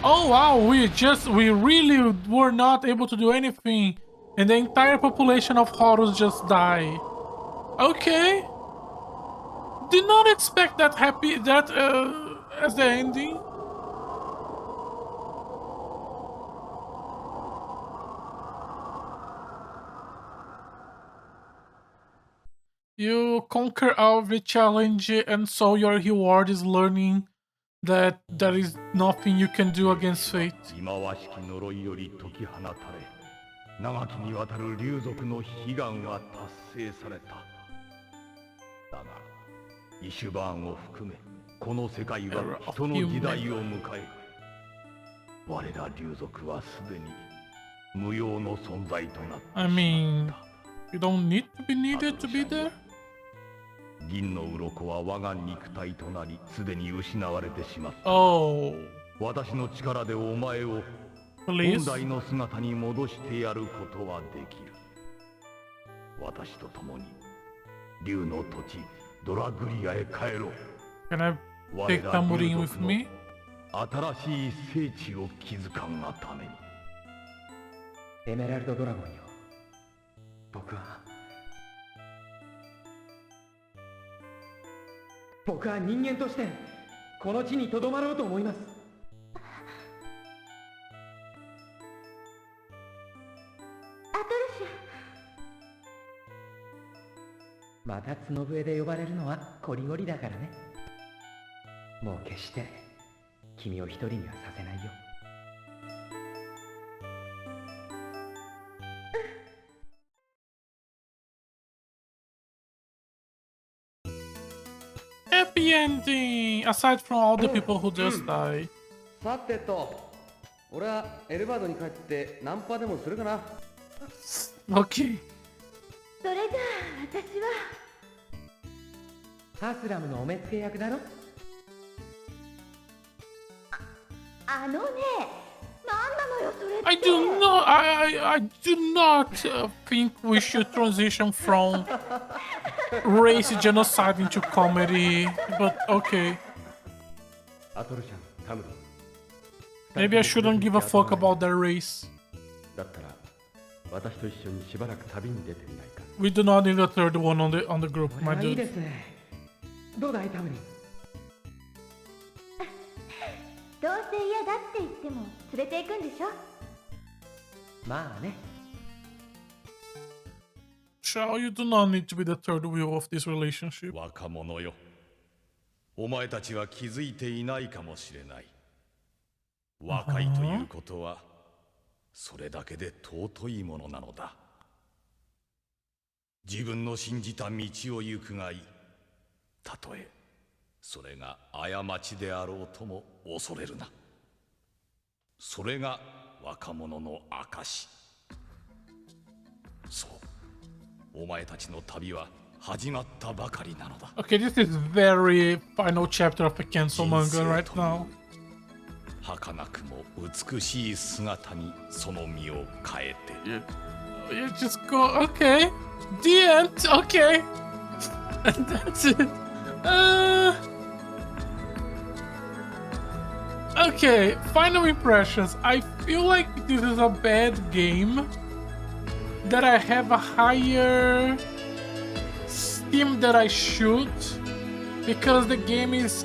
S1: Oh wow, we really were not able to do anything and the entire population of Horus just died. Okay. Did not expect that as the ending. You conquer every challenge and so your reward is learning that there is nothing you can do against fate.
S5: 忌まわしき呪いより解き放たれ長きにわたる竜族の悲願は達成されただがイシュバーンを含めこの世界は人の時代を迎え我ら竜族はすでに無用の存在となってしま
S1: I
S5: った
S1: mean, you don't need to be needed to be there.
S5: 銀の鱗は我が肉体となりすでに失われてしまった
S1: Oh,
S5: 私の力でお前を本
S1: please.
S5: 来の姿に戻してやることはできる私と共に竜の土地ドラグリアへ帰ろう
S1: Can I
S5: 我
S1: take
S5: ら
S1: Tambourine
S5: 竜
S1: with
S5: 族の
S1: me?
S5: 新しい聖地を築かんがために
S3: エメラルドドラゴンよ僕は人間としてこの地にとどまろうと思います
S4: アトルシ
S3: また角笛で呼ばれるのはコリゴリだからねもう決して君を一人にはさせないよ
S1: happy ending, aside from all the people who just died.
S3: さてと、俺はエルバードに帰ってナンパでもするかな。
S1: Okay.
S4: それじゃあ私は
S6: ハスラムのお目付け役だろ。
S4: あのね、なんなのよそれって。
S1: I do not think we should transition from race genocide into comedy, but okay.
S3: アトルシャン、タムリン。
S1: Maybe I shouldn't give a fuck about their race.
S3: だったら、私と一緒にしばらく旅に出てみないか。
S1: We do not need a third one on the group,
S6: これ
S1: my
S6: はいい
S1: dude.
S6: ですね。どうだいタムリン。
S4: どうせ嫌だって言っても連れて行くんでしょ。
S6: まあね。
S1: Shao, you do not need to be the third wheel of this relationship.
S5: 若者よ、お前たちは気づいていないかもしれない。若いということはそれだけで尊いものなのだ。自分の信じた道を行くがいい。たとえそれが過ちであろうとも恐れるな。それが若者の証。そう、お前たちの旅は始まったばかりなのだ。
S1: Okay, this is very final chapter of a cancel manga right now.
S5: 儚くも美しい姿にその身を変えて。
S1: You just go, okay. The end, okay. And that's it. Okay, final impressions. I feel like this is a bad game. That I have a higher steam that I should. Because the game is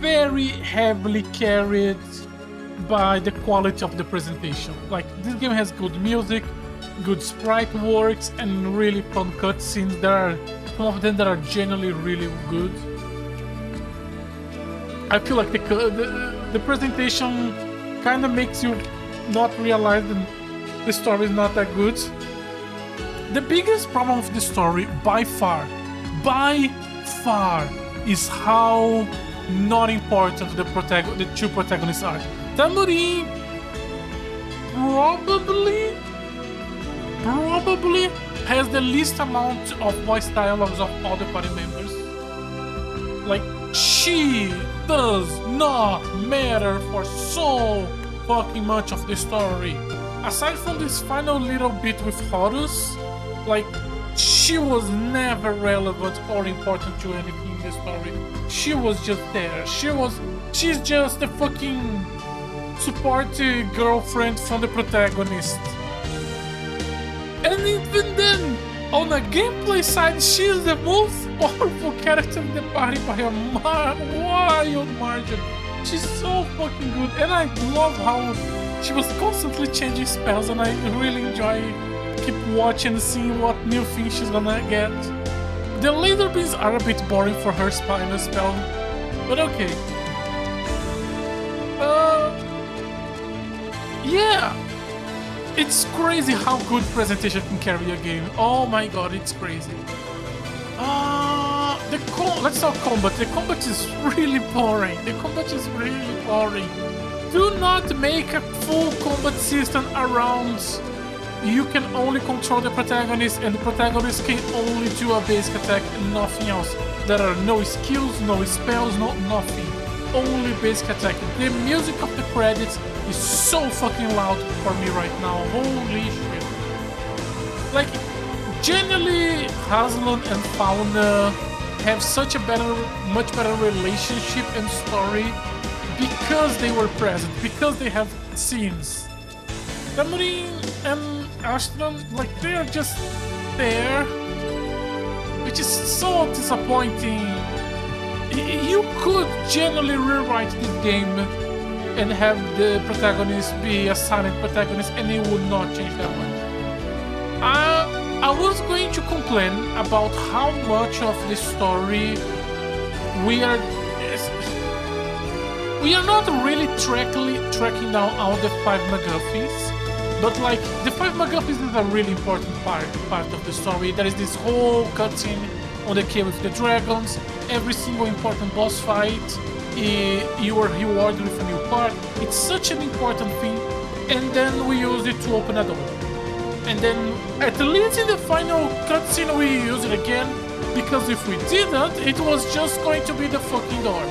S1: very heavily carried by the quality of the presentation. Like, this game has good music, good sprite works, and really fun cutscenes. There are some of them that are genuinely really good. I feel like the presentation kind of makes you not realize that the story is not that good. The biggest problem with the story, by far, is how not important the two protagonists are. Tamuri probably has the least amount of voice dialogues of all the party members. Like, she does not matter for so fucking much of the story. Aside from this final little bit with Horus, like, she was never relevant or important to anything in the story. She was just there. She's just the fucking support girlfriend from the protagonist. And even then, on a gameplay side, she's the most powerful character in the party by a wild margin. She's so fucking good, and I love how she was constantly changing spells, and I really enjoy keep watching and seeing what new things she's gonna get. The laser beams are a bit boring for her spinal spell, but okay. Yeah, it's crazy how good presentation can carry a game. Oh my god, it's crazy. Let's talk combat. The combat is really boring. Do not make a full combat system around. You can only control the protagonist, and the protagonist can only do a basic attack and nothing else. There are no skills, no spells, nothing. Only basic attack. The music of the credits is so fucking loud for me right now. Holy shit. Like, generally, Haslan and Fauna have such a much better relationship and story because they were present, because they have scenes. Tamrin and Ashton, like, they are just there, which is so disappointing. You could generally rewrite this game and have the protagonist be a silent protagonist, and it would not change that much. I was going to complain about how much of the story we are not really tracking down all the 5 MacGuffins, but like the 5 MacGuffins is a really important part of the story. There is this whole cutscene on the cave with the dragons. Every single important boss fight, you are rewarded with a new part. It's such an important thing, and then we use it to open a door. And then at least in the final cutscene we use it again, because if we didn't, it was just going to be the fucking door.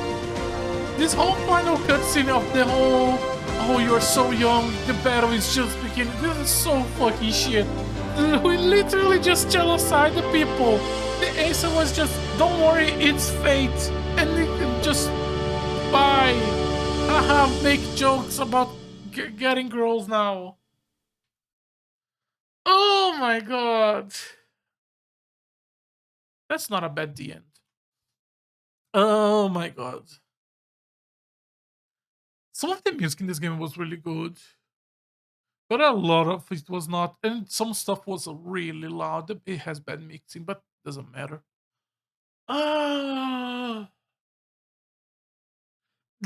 S1: This whole final cutscene of the whole, oh, you're so young, the battle is just beginning. This is so fucking shit. We literally just genocide the people. The answer was just, don't worry, it's fate. And we can just bye. Haha, make jokes about getting girls now. Oh my god. That's not a bad the end. Oh my god. Some of the music in this game was really good, but a lot of it was not. And some stuff was really loud. It has bad mixing, but doesn't matter. Ah,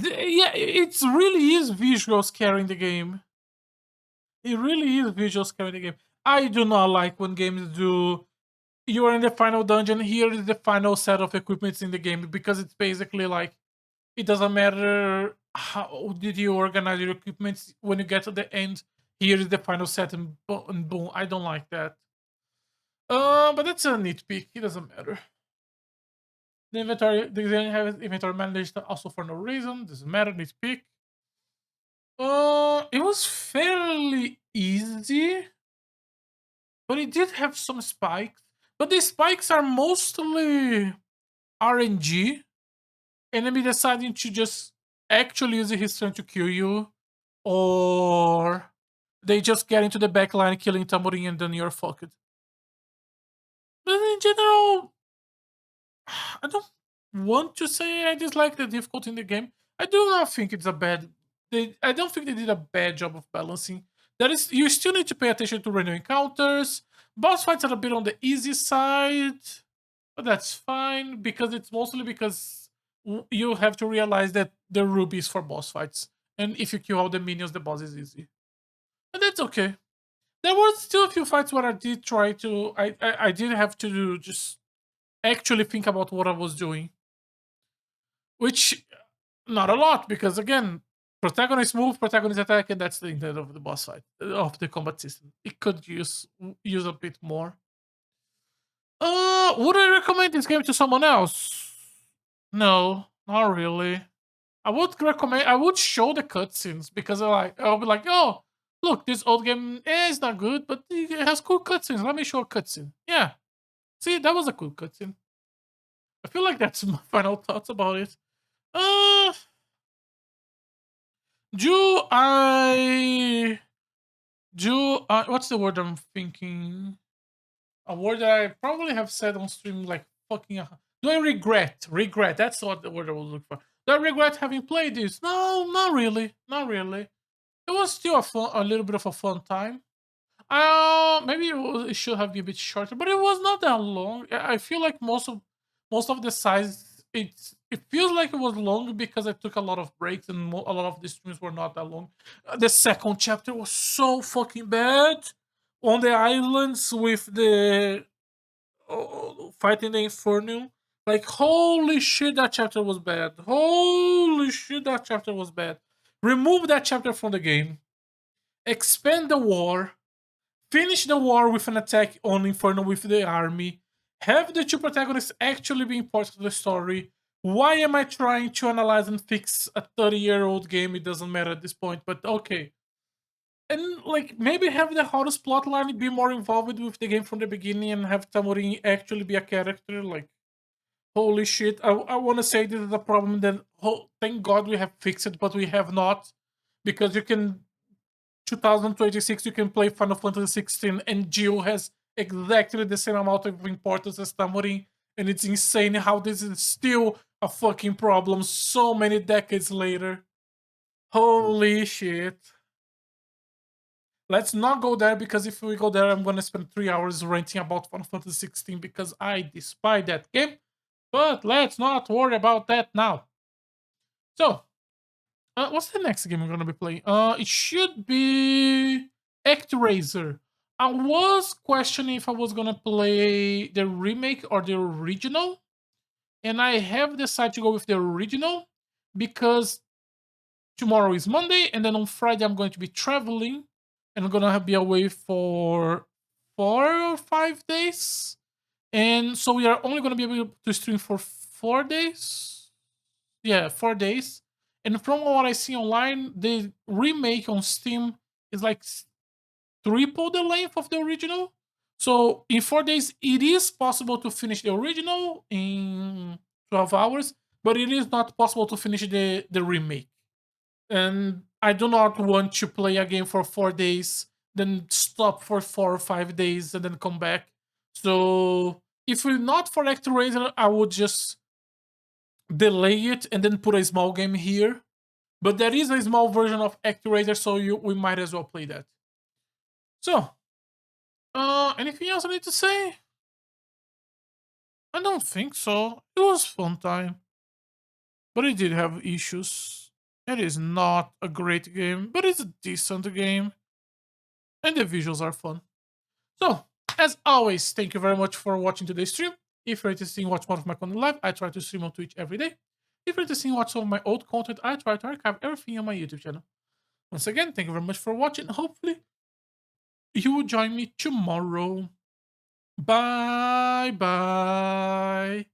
S1: yeah, it really is visuals carrying the game. It really is visuals carrying the game. I do not like when games do. You are in the final dungeon. Here is the final set of equipments in the game, because it's basically like it doesn't matter how did you organize your equipment. When you get to the end, here is the final set, and boom. I don't like that. But that's a nitpick. It doesn't matter. The inventory, the design has inventory managed also for no reason. Doesn't matter. Nitpick. It was fairly easy, but it did have some spikes. But the spikes are mostly RNG. Enemy deciding to just actually use his turn to kill you, or they just get into the back line killing Tambourine and then you're fucked. But in general, I don't want to say I dislike the difficulty in the game. I do not think it's a bad. I don't think they did a bad job of balancing. That is, you still need to pay attention to random encounters. Boss fights are a bit on the easy side, but that's fine, because it's mostly because you have to realize that the ruby is for boss fights, and if you kill all the minions, the boss is easy, and that's okay. There were still a few fights where I did try to. I did have to just actually think about what I was doing, which not a lot, because again, protagonist move, protagonist attack, and that's the intent of the boss fight, of the combat system. It could use a bit more. Would I recommend this game to someone else? No, not really. I would recommend. I would show the cutscenes, because I'll be like, oh, look, this old game is not good, but it has cool cutscenes. Let me show a cutscene. Yeah, see, that was a cool cutscene. I feel like that's my final thoughts about it. Uh, do I what's the word I'm thinking? A word that I probably have said on stream like fucking. Do I regret? Regret. That's what the word I was looking for. Do I regret having played this? No, not really. Not really. It was still a little bit of a fun time. Maybe it should have been a bit shorter, but it was not that long. I feel like most of the size, it feels like it was long because I took a lot of breaks, and a lot of the streams were not that long. The second chapter was so fucking bad on the islands with the fighting the Inferno. Like, holy shit, that chapter was bad. Holy shit, that chapter was bad. Remove that chapter from the game. Expand the war. Finish the war with an attack on Inferno with the army. Have the two protagonists actually be important to the story. Why am I trying to analyze and fix a 30-year-old game? It doesn't matter at this point, but okay. And like, maybe have the Horus plotline be more involved with the game from the beginning, and have Tamorin actually be a character. Like, holy shit, I want to say this is a problem that, thank God we have fixed it, but we have not. Because you can, 2026, you can play Final Fantasy 16 and Jill has exactly the same amount of importance as Tamorin, and it's insane how this is still a fucking problem so many decades later. Holy shit. Let's not go there, because if we go there, I'm gonna spend 3 hours ranting about Final Fantasy 16 because I despise that game. But let's not worry about that now. So, what's the next game we're gonna be playing? It should be ActRaiser. I was questioning if I was gonna play the remake or the original, and I have decided to go with the original because tomorrow is Monday, and then on Friday I'm going to be traveling, and I'm gonna be away for 4 or 5 days, and so we are only gonna be able to stream for 4 days. Yeah, 4 days. And from what I see online, the remake on Steam is like triple the length of the original. So in 4 days, it is possible to finish the original in 12 hours, but it is not possible to finish the remake. And I do not want to play a game for 4 days, then stop for 4 or 5 days, and then come back. So if it's not for Actraiser, I would just delay it and then put a small game here. But there is a small version of Actraiser, so we might as well play that. So, anything else I need to say? I don't think so. It was fun time. But it did have issues. It is not a great game, but it's a decent game. And the visuals are fun. So, as always, thank you very much for watching today's stream. If you're interested in watching more of my content live, I try to stream on Twitch every day. If you're interested in watching some of my old content, I try to archive everything on my YouTube channel. Once again, thank you very much for watching. Hopefully, you will join me tomorrow. Bye bye.